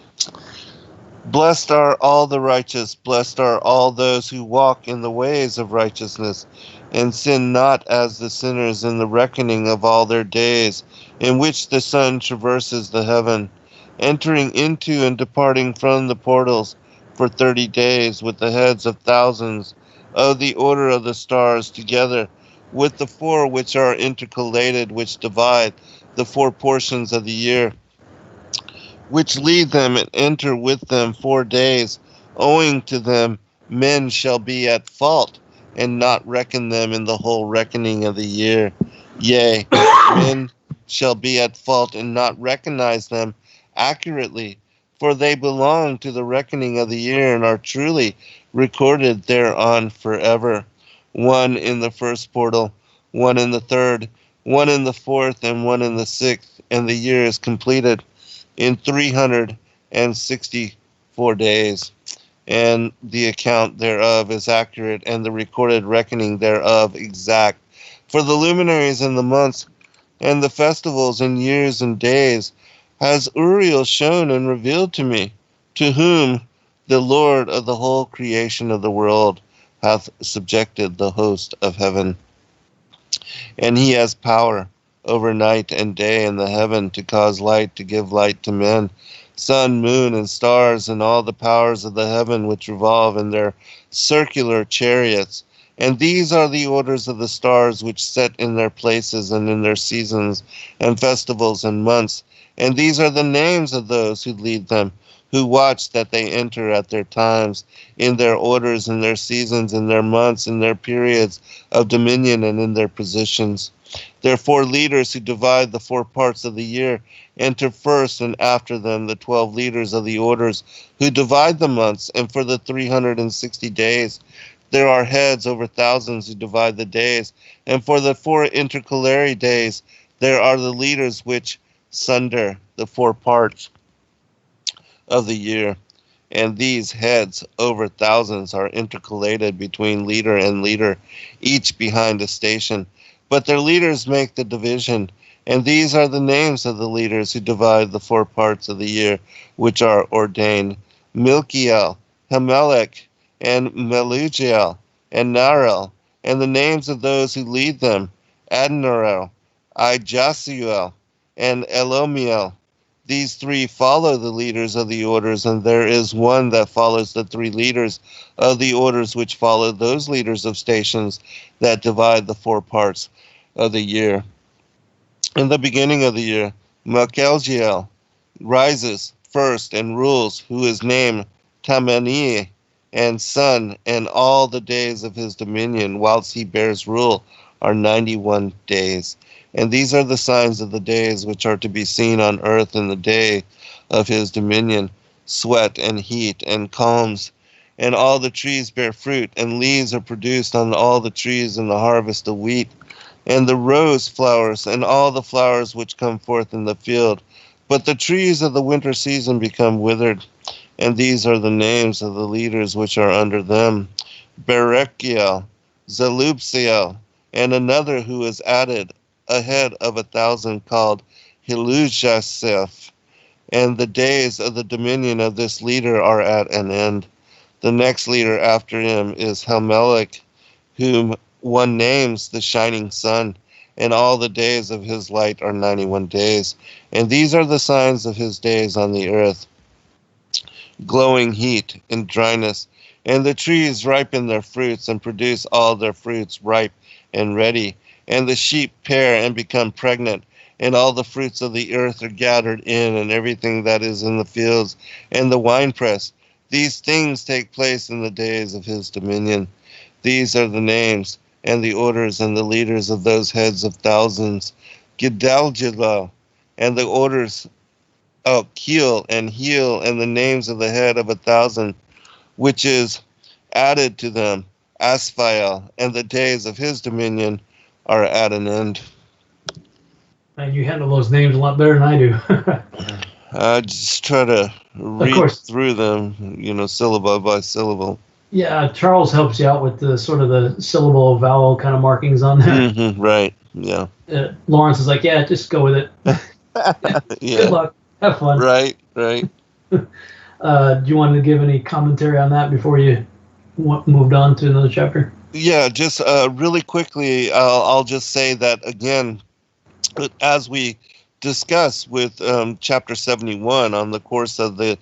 [SPEAKER 3] Blessed are all the righteous, blessed are all those who walk in the ways of righteousness, and sin not as the sinners in the reckoning of all their days, in which the sun traverses the heaven, entering into and departing from the portals for 30 days with the heads of thousands of the order of the stars together, with the four which are intercalated, which divide the four portions of the year, which lead them and enter with them 4 days. Owing to them, men shall be at fault, and not reckon them in the whole reckoning of the year. Yea, men shall be at fault and not recognize them accurately, for they belong to the reckoning of the year and are truly recorded thereon forever. One in the first portal, one in the third, one in the fourth, and one in the sixth, and the year is completed in 364 days, and the account thereof is accurate, and the recorded reckoning thereof exact. For the luminaries and the months, and the festivals and years and days, has Uriel shown and revealed to me, to whom the Lord of the whole creation of the world hath subjected the host of heaven. And he has power over night and day in the heaven, to cause light to give light to men, sun, moon, and stars, and all the powers of the heaven which revolve in their circular chariots. And these are the orders of the stars which set in their places and in their seasons and festivals and months. And these are the names of those who lead them, who watch that they enter at their times, in their orders, in their seasons, in their months, in their periods of dominion, and in their positions. There are 4 leaders who divide the 4 parts of the year. Enter first, and after them the 12 leaders of the orders, who divide the months, and for the 360 days. There are heads over thousands who divide the days, and for the 4 intercalary days there are the leaders which sunder the 4 parts of the year. And these heads over thousands are intercalated between leader and leader, each behind a station. But their leaders make the division, and these are the names of the leaders who divide the 4 parts of the year, which are ordained: Milkiel, Hamelech, and Melugiel, and Narel, and the names of those who lead them: Adnarel, Ijasuel, and Elomiel. These 3 follow the leaders of the orders, and there is one that follows the 3 leaders of the orders, which follow those leaders of stations that divide the 4 parts of the year. In the beginning of the year, Melchiel rises first and rules, who is named Tamani, and son, and all the days of his dominion, whilst he bears rule, are 91 days. And these are the signs of the days which are to be seen on earth in the day of his dominion: sweat and heat and calms. And all the trees bear fruit, and leaves are produced on all the trees in the harvest of wheat. And the rose flowers, and all the flowers which come forth in the field. But the trees of the winter season become withered. And these are the names of the leaders which are under them: Berechiel, Zelubsiel, and another who is added, a head of 1,000, called Hilujaseph. And the days of the dominion of this leader are at an end. The next leader after him is Hamelech, whom one names the shining sun, and all the days of his light are 91 days. And these are the signs of his days on the earth: glowing heat and dryness. And the trees ripen their fruits and produce all their fruits ripe and ready. And the sheep pair and become pregnant, and all the fruits of the earth are gathered in, and everything that is in the fields, and the winepress. These things take place in the days of his dominion. These are the names, and the orders, and the leaders of those heads of thousands. Gedaljallah, and the orders of Keel and Heel, and the names of the head of 1,000, which is added to them, Asphael, and the days of his dominion are at an end.
[SPEAKER 2] And you handle those names a lot better than I do.
[SPEAKER 3] I just try to read through them, syllable by syllable.
[SPEAKER 2] Yeah, Charles helps you out with the sort of the syllable vowel kind of markings on there.
[SPEAKER 3] Mm-hmm, right, yeah.
[SPEAKER 2] Lawrence is like, yeah, just go with it.
[SPEAKER 3] Yeah.
[SPEAKER 2] Good luck. Have fun.
[SPEAKER 3] Right.
[SPEAKER 2] Do you want to give any commentary on that before you moved on to another chapter?
[SPEAKER 3] Yeah, just really quickly, I'll just say that, again, as we discuss with chapter 71 on the course of the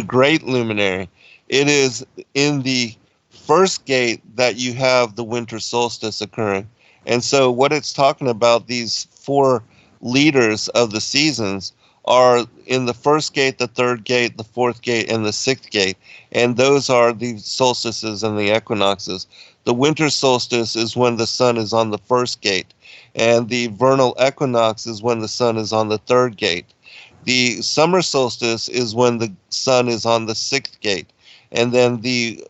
[SPEAKER 3] Great Luminary, it is in the first gate that you have the winter solstice occurring. And so what it's talking about, these 4 leaders of the seasons are in the first gate, the third gate, the fourth gate, and the sixth gate. And those are the solstices and the equinoxes. The winter solstice is when the sun is on the first gate, and the vernal equinox is when the sun is on the third gate. The summer solstice is when the sun is on the sixth gate, and then the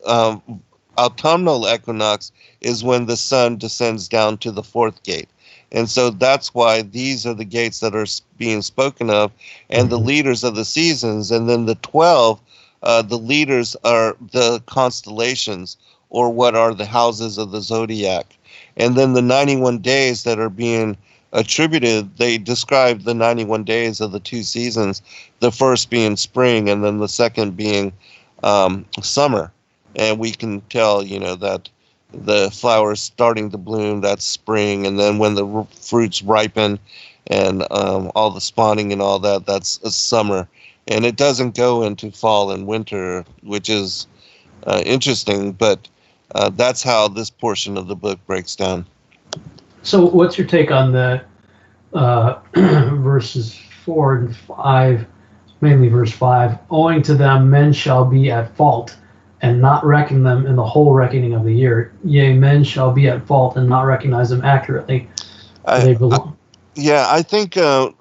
[SPEAKER 3] autumnal equinox is when the sun descends down to the fourth gate. And so that's why these are the gates that are being spoken of, and the leaders of the seasons. And then the 12, the leaders are the constellations, or what are the houses of the zodiac. And then the 91 days that are being attributed, they describe the 91 days of the 2 seasons, the first being spring, and then the second being summer. And we can tell, that the flowers starting to bloom, that's spring, and then when the fruits ripen and all the spawning and all that, that's summer. And it doesn't go into fall and winter, which is interesting, but that's how this portion of the book breaks down.
[SPEAKER 2] So what's your take on the verses 4 and 5, mainly verse 5? Owing to them men shall be at fault, and not reckon them in the whole reckoning of the year. Yea, men shall be at fault and not recognize them accurately. I
[SPEAKER 3] think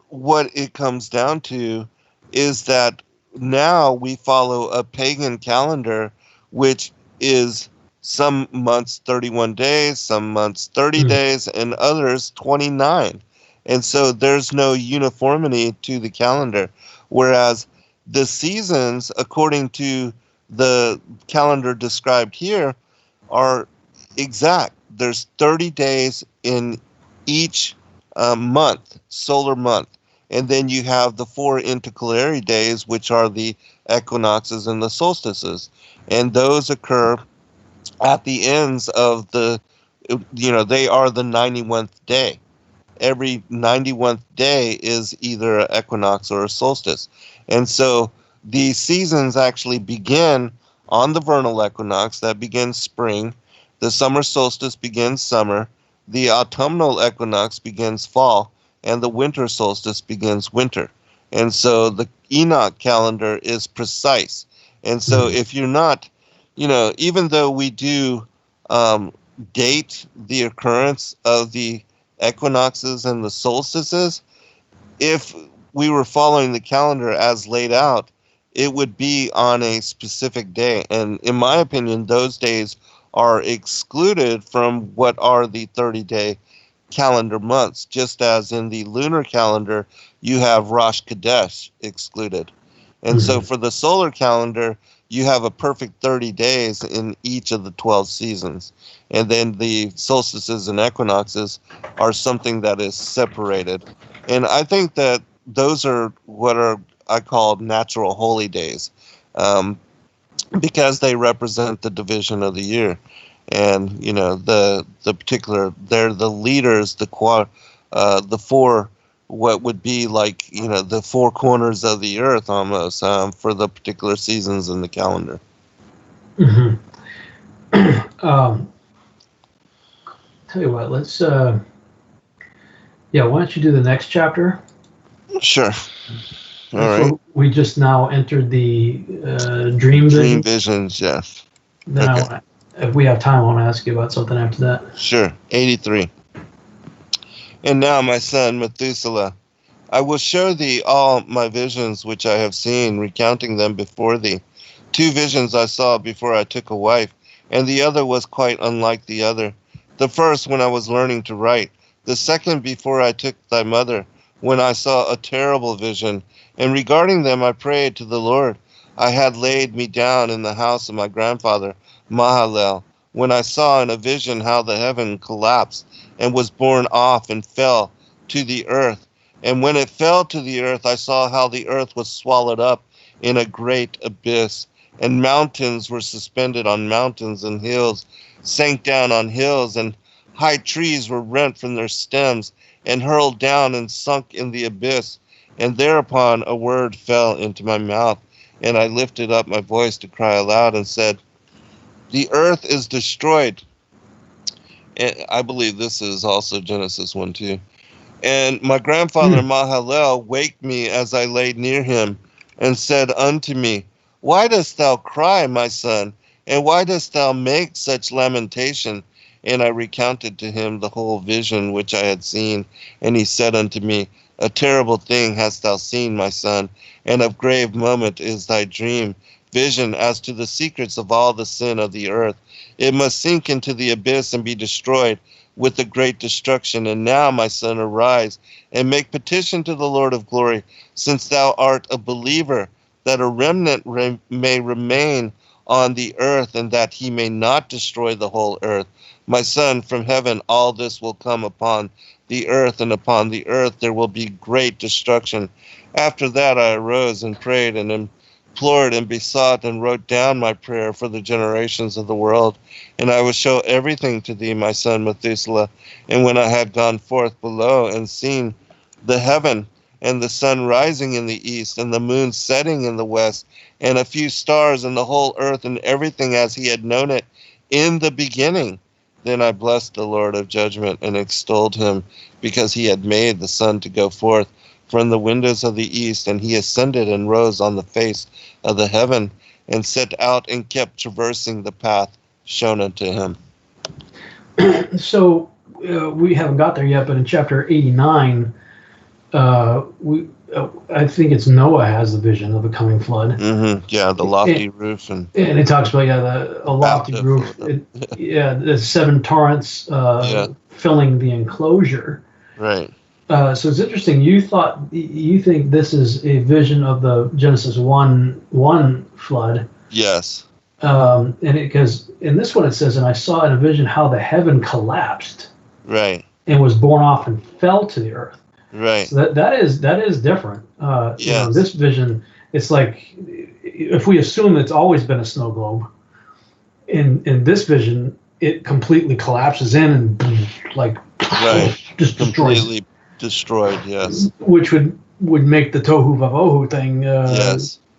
[SPEAKER 3] what it comes down to is that now we follow a pagan calendar, which is some months 31 days, some months 30 days, and others 29. And so there's no uniformity to the calendar. Whereas the seasons, according to the calendar described here, are exact. There's 30 days in each month, solar month. And then you have the 4 intercalary days, which are the equinoxes and the solstices. And those occur at the ends of they are the 91st day. Every 91st day is either an equinox or a solstice. And so the seasons actually begin on the vernal equinox, that begins spring. The summer solstice begins summer. The autumnal equinox begins fall. And the winter solstice begins winter. And so the Enoch calendar is precise. And so if you're not, even though we do date the occurrence of the equinoxes and the solstices, if we were following the calendar as laid out, it would be on a specific day. And in my opinion, those days are excluded from what are the 30-day calendar months, just as in the lunar calendar, you have Rosh Chodesh excluded. And so for the solar calendar, you have a perfect 30 days in each of the 12 seasons. And then the solstices and equinoxes are something that is separated. And I think that those are what are I call natural holy days, because they represent the division of the year. And, the particular, they're the leaders, the 4, what would be like, the 4 corners of the earth almost, for the particular seasons in the calendar.
[SPEAKER 2] Tell you what, let's, why don't you do the next chapter?
[SPEAKER 3] Sure. All right.
[SPEAKER 2] So we just now entered the dream vision.
[SPEAKER 3] Dream visions, yes.
[SPEAKER 2] Then
[SPEAKER 3] Okay.
[SPEAKER 2] if we have time, I want to ask you about something after that.
[SPEAKER 3] Sure. 83. And now, my son Methuselah, I will show thee all my visions which I have seen, recounting them before thee. 2 visions I saw before I took a wife, and the other was quite unlike the other. The first when I was learning to write, the second before I took thy mother, when I saw a terrible vision, and regarding them I prayed to the Lord. I had laid me down in the house of my grandfather, Mahalel, when I saw in a vision how the heaven collapsed, and was borne off and fell to the earth. And when it fell to the earth, I saw how the earth was swallowed up in a great abyss, and mountains were suspended on mountains, and hills sank down on hills, and high trees were rent from their stems, and hurled down and sunk in the abyss. And thereupon a word fell into my mouth, and I lifted up my voice to cry aloud and said, the earth is destroyed. And I believe this is also Genesis 1:2. And my grandfather Mahalel waked me as I lay near him, and said unto me, why dost thou cry, my son? And why dost thou make such lamentation? And I recounted to him the whole vision which I had seen. And he said unto me, a terrible thing hast thou seen, my son, and of grave moment is thy dream vision as to the secrets of all the sin of the earth. It must sink into the abyss and be destroyed with a great destruction. And now, my son, arise and make petition to the Lord of glory, since thou art a believer, that a remnant may remain on the earth, and that he may not destroy the whole earth. My son, from heaven all this will come upon the earth, and upon the earth there will be great destruction. After that I arose and prayed and implored and besought and wrote down my prayer for the generations of the world. And I will show everything to thee, my son Methuselah. And when I had gone forth below and seen the heaven, and the sun rising in the east, and the moon setting in the west, and a few stars, and the whole earth, and everything as he had known it in the beginning, then I blessed the Lord of judgment, and extolled him, because he had made the sun to go forth from the windows of the east, and he ascended and rose on the face of the heaven, and set out and kept traversing the path shown unto him.
[SPEAKER 2] So we haven't got there yet, but in chapter 89, I think it's Noah has the vision of the coming flood.
[SPEAKER 3] Mm-hmm. Yeah, the lofty roof. And
[SPEAKER 2] it talks about, a lofty roof. The 7 torrents filling the enclosure.
[SPEAKER 3] Right.
[SPEAKER 2] So it's interesting. You think this is a vision of the Genesis 1:1 flood.
[SPEAKER 3] Yes.
[SPEAKER 2] Because in this one it says, and I saw in a vision how the heaven collapsed.
[SPEAKER 3] Right.
[SPEAKER 2] And was borne off and fell to the earth.
[SPEAKER 3] Right.
[SPEAKER 2] So that is different.
[SPEAKER 3] Yes.
[SPEAKER 2] This vision, it's like, if we assume it's always been a snow globe, in this vision, it completely collapses in and just destroys.
[SPEAKER 3] Completely destroyed, yes.
[SPEAKER 2] Which would make the tohu vavohu thing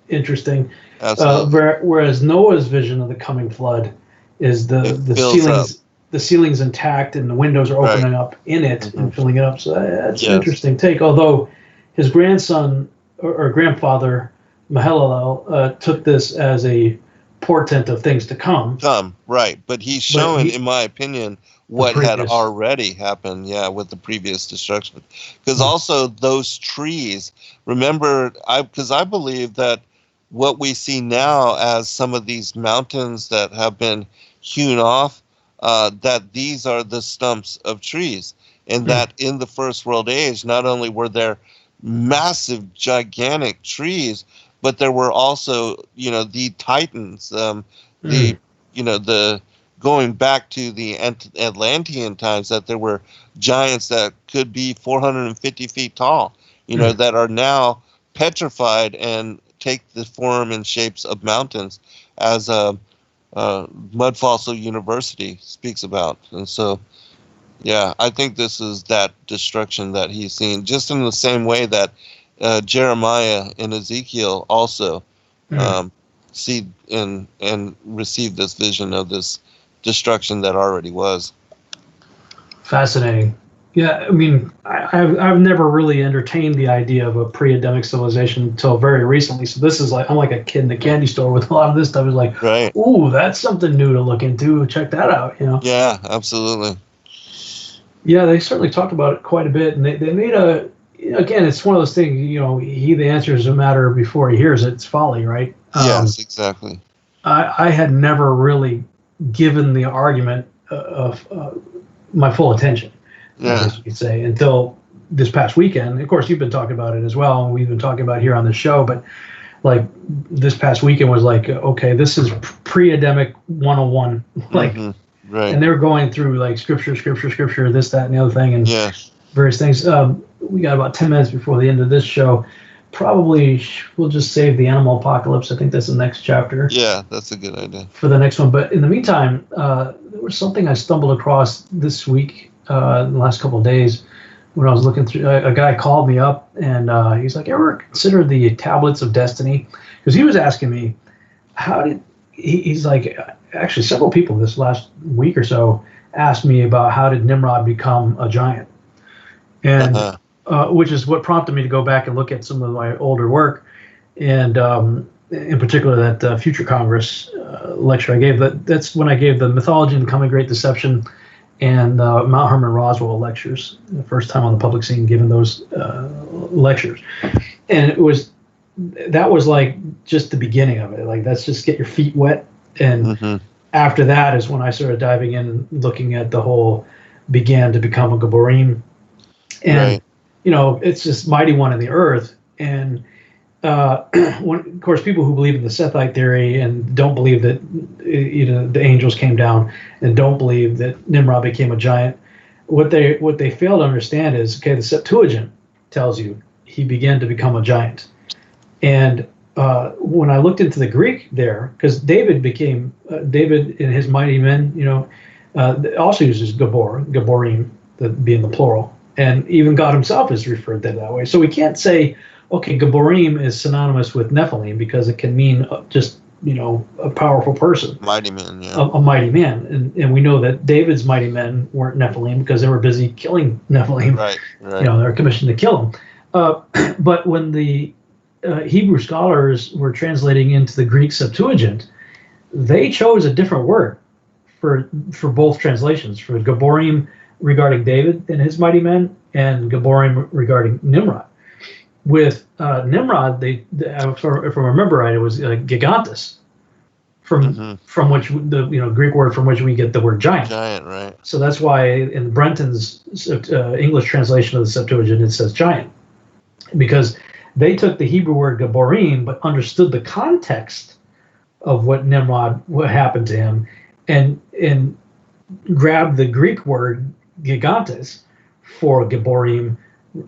[SPEAKER 2] interesting.
[SPEAKER 3] Absolutely.
[SPEAKER 2] Whereas Noah's vision of the coming flood is the ceiling's intact and the windows are opening up in it and filling it up. So that's an interesting take. Although his grandson or grandfather Mahalalel took this as a portent of things to come.
[SPEAKER 3] Right. But he's showing, in my opinion, what had already happened, with the previous destruction. Because also those trees, remember, because I believe that what we see now as some of these mountains that have been hewn off, that these are the stumps of trees. And that in the First World Age, not only were there massive, gigantic trees, but there were also, the titans, the going back to the Atlantean times, that there were giants that could be 450 feet tall, that are now petrified and take the form and shapes of mountains, as Mud Fossil University speaks about. And so, I think this is that destruction that he's seen, just in the same way that Jeremiah and Ezekiel also see and receive this vision of this destruction that already was.
[SPEAKER 2] Fascinating. Yeah, I mean, I've never really entertained the idea of a pre-Adamic civilization until very recently. So this is like, I'm like a kid in a candy store with a lot of this stuff. It's like,
[SPEAKER 3] Right.
[SPEAKER 2] ooh, that's something new to look into. Check that out, you know?
[SPEAKER 3] Yeah, absolutely.
[SPEAKER 2] Yeah, they certainly talked about it quite a bit, and they made a. Again, it's one of those things. You know, he the answers a matter before he hears it. It's folly, right?
[SPEAKER 3] Yes, exactly.
[SPEAKER 2] I had never really given the argument of my full attention. I guess you could say, until this past weekend. Of course, you've been talking about it as well, and we've been talking about it here on the show. But like this past weekend was like, okay, this is pre-Adamic 101. Like,
[SPEAKER 3] right.
[SPEAKER 2] And they were going through like scripture, this, that, and the other thing, and various things. We got about 10 minutes before the end of this show. Probably we'll just save the animal apocalypse. I think that's the next chapter.
[SPEAKER 3] Yeah, that's a good idea.
[SPEAKER 2] For the next one. But in the meantime, there was something I stumbled across this week, in the last couple of days, when I was looking through. A guy called me up, and he's like, "Ever consider the tablets of destiny?" Because he was asking me, how did he's like, actually several people this last week or so asked me about how did Nimrod become a giant, and which is what prompted me to go back and look at some of my older work, and in particular that Future Congress lecture I gave. That's when I gave the Mythology and the Coming Great Deception and Mount Hermon Roswell lectures, the first time on the public scene giving those lectures. And that was like just the beginning of it. Like, that's just get your feet wet. And after that is when I started diving in and looking at the whole began to become a Gaborim. And, you know, it's this mighty one in the earth. And of course, people who believe in the Sethite theory and don't believe that the angels came down and don't believe that Nimrod became a giant, what they fail to understand is, okay, the Septuagint tells you he began to become a giant. And when I looked into the Greek there, because David in his mighty men, you know, also uses Gaborim, being the plural, and even God himself is referred to that way. So we can't say, okay, Gaborim is synonymous with Nephilim, because it can mean just, you know, a powerful person. Mighty man, yeah. A mighty man. And we know that David's mighty men weren't Nephilim because they were busy killing Nephilim. Right. You know, they were commissioned to kill them. But when the Hebrew scholars were translating into the Greek Septuagint, they chose a different word for both translations, for Gaborim regarding David and his mighty men, and Gaborim regarding Nimrod. With Nimrod, if I remember right, it was Gigantus, from which the Greek word from which we get the word giant. Giant, right? So that's why in Brenton's English translation of the Septuagint it says giant, because they took the Hebrew word Gaborim but understood the context of what happened to him, and grabbed the Greek word Gigantes for Gaborim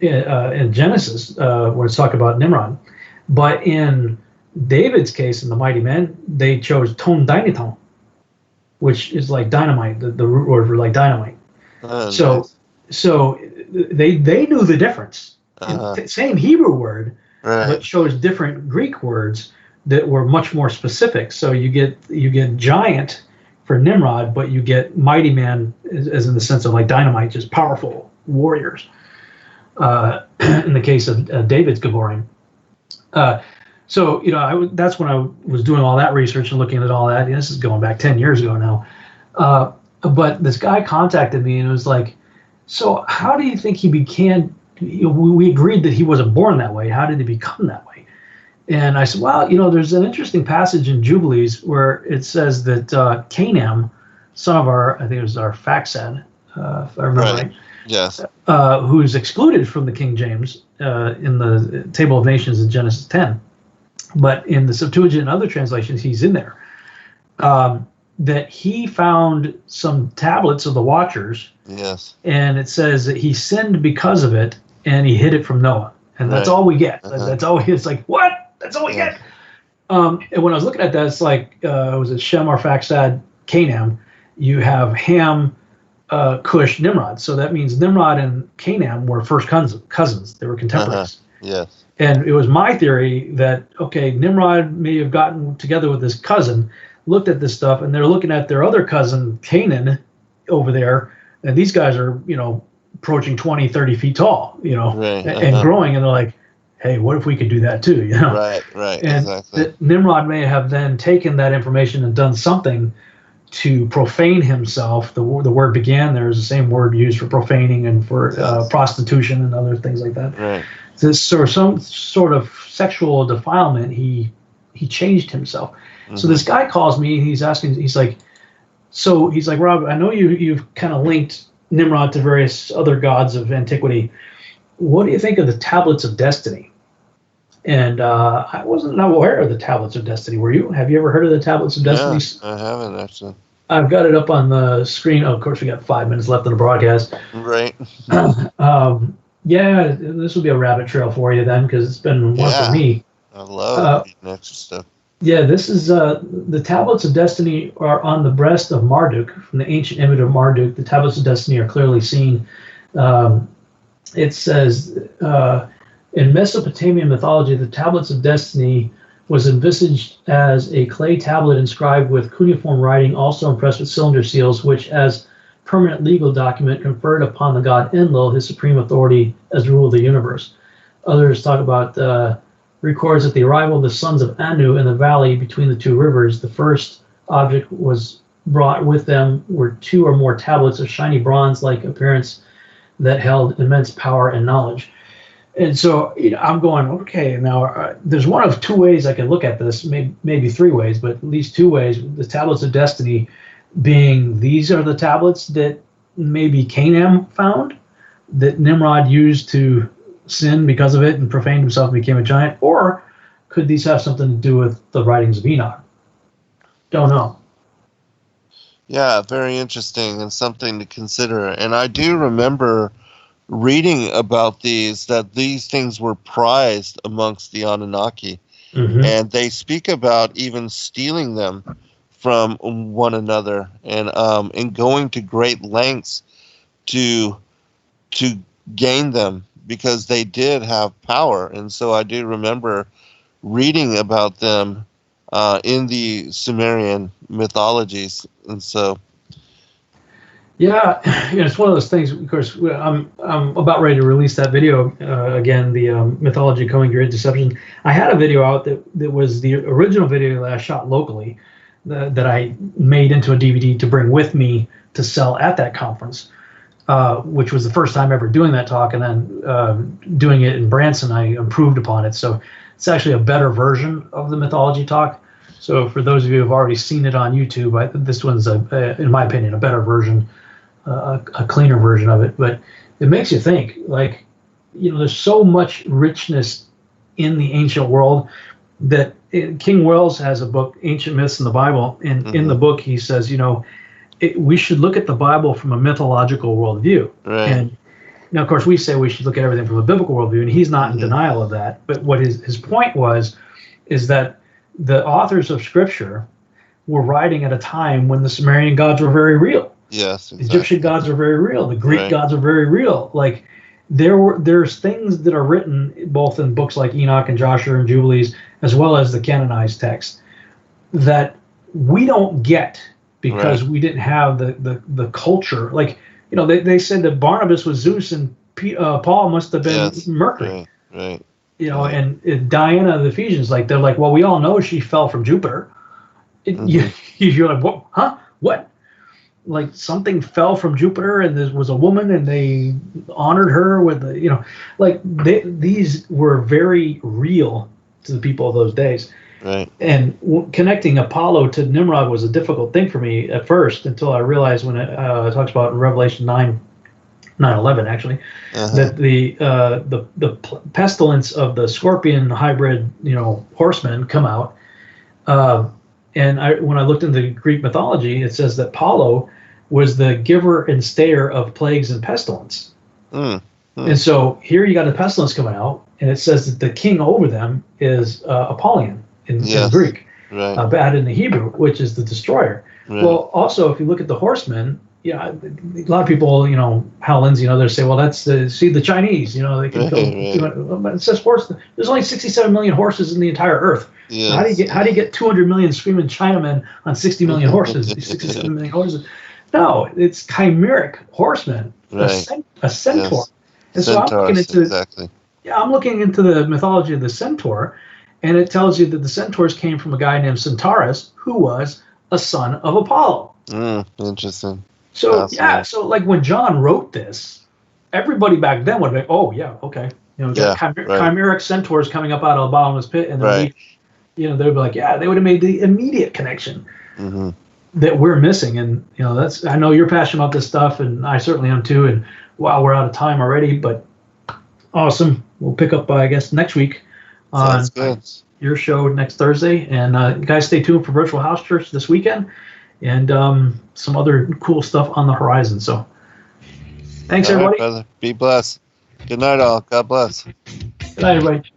[SPEAKER 2] in Genesis when it's talking about Nimrod. But in David's case, in the mighty men, they chose ton dynaton, which is like dynamite, the root word for like dynamite. So they knew the difference. Same Hebrew word, but chose different Greek words that were much more specific. So you get giant for Nimrod, but you get mighty man as in the sense of like dynamite, just powerful warriors. In the case of David's Gaborim. So, you know, that's when I was doing all that research and looking at all that. This is going back 10 years ago now. But this guy contacted me and was like, so how do you think he became, we agreed that he wasn't born that way. How did he become that way? And I said, well, you know, there's an interesting passage in Jubilees where it says that Canaan, son of I think it was our Faxad, if I remember right. Yes. Who's excluded from the King James in the Table of Nations in Genesis 10. But in the Septuagint and other translations, he's in there. That he found some tablets of the Watchers. Yes. And it says that he sinned because of it, and he hid it from Noah. And that's all we get. That's all. It's like, what? That's all we get. And when I was looking at that, it's like, was it Shem, Arphaxad, Canaan? You have Ham, Cush, Nimrod. So that means Nimrod and Canaan were first cousins. They were contemporaries. Yes. And it was my theory that, okay, Nimrod may have gotten together with his cousin, looked at this stuff, and they're looking at their other cousin, Canaan, over there. And these guys are, you know, approaching 20, 30 feet tall,
[SPEAKER 3] Right,
[SPEAKER 2] and growing. And they're like, hey, what if we could do that too?
[SPEAKER 3] Right,
[SPEAKER 2] And
[SPEAKER 3] exactly.
[SPEAKER 2] Nimrod may have then taken that information and done something to profane himself. The word began there is the same word used for profaning and for prostitution and other things like that.
[SPEAKER 3] Right.
[SPEAKER 2] This some sort of sexual defilement. He changed himself. Mm-hmm. So this guy calls me. He's asking. He's like, Rob, I know you've kind of linked Nimrod to various other gods of antiquity. What do you think of the Tablets of Destiny? And I wasn't aware of the Tablets of Destiny. Were you? Have you ever heard of the Tablets of Destiny?
[SPEAKER 3] Yeah, I haven't actually.
[SPEAKER 2] I've got it up on the screen. Oh, of course, we got 5 minutes left in the broadcast.
[SPEAKER 3] Right.
[SPEAKER 2] Yeah, this will be a rabbit trail for you then, because it's been one for me.
[SPEAKER 3] I love reading extra stuff.
[SPEAKER 2] Yeah, this is the Tablets of Destiny are on the breast of Marduk, from the ancient image of Marduk. The Tablets of Destiny are clearly seen. It says, in Mesopotamian mythology, the Tablets of Destiny was envisaged as a clay tablet inscribed with cuneiform writing, also impressed with cylinder seals, which, as permanent legal document, conferred upon the god Enlil his supreme authority as rule of the universe. Others talk about records that the arrival of the sons of Anu in the valley between the two rivers. The first object was brought with them were 2 or more tablets of shiny bronze-like appearance that held immense power and knowledge. And so I'm going, okay, now there's one of 2 ways I can look at this, maybe 3 ways, but at least 2 ways. The Tablets of Destiny being these are the tablets that maybe Canaan found, that Nimrod used to sin because of it and profaned himself and became a giant, or could these have something to do with the writings of Enoch? Don't know.
[SPEAKER 3] Yeah, very interesting and something to consider. And I do remember reading about that these things were prized amongst the Anunnaki. Mm-hmm. And they speak about even stealing them from one another and going to great lengths to gain them, because they did have power. And so I do remember reading about them in the Sumerian mythologies. And so
[SPEAKER 2] yeah, it's one of those things. Of course, I'm about ready to release that video again, the mythology coming great deception. I had a video out that was the original video that I shot locally, that I made into a DVD to bring with me to sell at that conference, which was the first time ever doing that talk. And then doing it in Branson, I improved upon it. So it's actually a better version of the mythology talk. So for those of you who have already seen it on YouTube, this one's, in my opinion, a better version, a cleaner version of it. But it makes you think, there's so much richness in the ancient world that King Wells has a book, Ancient Myths in the Bible, and mm-hmm. in the book he says, we should look at the Bible from a mythological worldview.
[SPEAKER 3] Right.
[SPEAKER 2] And now, of course, we say we should look at everything from a biblical worldview, and he's not in denial of that. But what his point is that the authors of Scripture were writing at a time when the Sumerian gods were very real.
[SPEAKER 3] Yes, exactly.
[SPEAKER 2] The Egyptian gods are very real. The Greek gods are very real. There's things that are written both in books like Enoch and Joshua and Jubilees, as well as the canonized text, that we don't get because we didn't have the culture. They said that Barnabas was Zeus and Paul must have been Mercury.
[SPEAKER 3] Right.
[SPEAKER 2] And Diana of the Ephesians, they're like, well, we all know she fell from Jupiter. You're like, what? Huh? What? Something fell from Jupiter, and there was a woman, and they honored her with these were very real to the people of those days.
[SPEAKER 3] Right.
[SPEAKER 2] And connecting Apollo to Nimrod was a difficult thing for me at first, until I realized when it talks about in Revelation 9:11 actually, that the pestilence of the scorpion hybrid horsemen come out. And when I looked into the Greek mythology, it says that Apollo was the giver and stayer of plagues and pestilence. And so here you got a pestilence coming out, and it says that the king over them is Apollyon in Greek, bad in the Hebrew, which is the destroyer. Right. Well, also, if you look at the horsemen, a lot of people, Hal Lindsey and others say, well, that's the Chinese, they can go. But it says horse. There's only 67 million horses in the entire earth. Yes. How do you get 200 million screaming Chinamen on 60 million horses? 67 million horses. No, it's chimeric horsemen
[SPEAKER 3] Right.
[SPEAKER 2] a centaur.
[SPEAKER 3] Yes.
[SPEAKER 2] And so I'm looking into
[SPEAKER 3] exactly.
[SPEAKER 2] Yeah, I'm looking into the mythology of the centaur, and it tells you that the centaurs came from a guy named Centaurus, who was a son of Apollo.
[SPEAKER 3] Interesting.
[SPEAKER 2] So so like when John wrote this, everybody back then would have been, oh yeah, okay, we got chimeric centaurs coming up out of the bottomless pit, and then they'd be like, yeah, they would have made the immediate connection that we're missing. And I know you're passionate about this stuff, and I certainly am too. And wow, we're out of time already, but awesome. We'll pick up, I guess, next week on your show next Thursday. And guys, stay tuned for Virtual House Church this weekend, and some other cool stuff on the horizon. So thanks, everybody.
[SPEAKER 3] Right, brother. Be blessed. Good night, all. God bless.
[SPEAKER 2] Good night, everybody.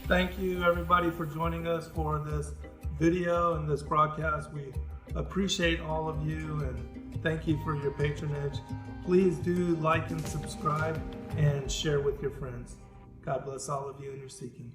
[SPEAKER 1] Thank you, everybody, for joining us for this video and this broadcast. We appreciate all of you, and thank you for your patronage. Please do like and subscribe and share with your friends. God bless all of you in your seeking.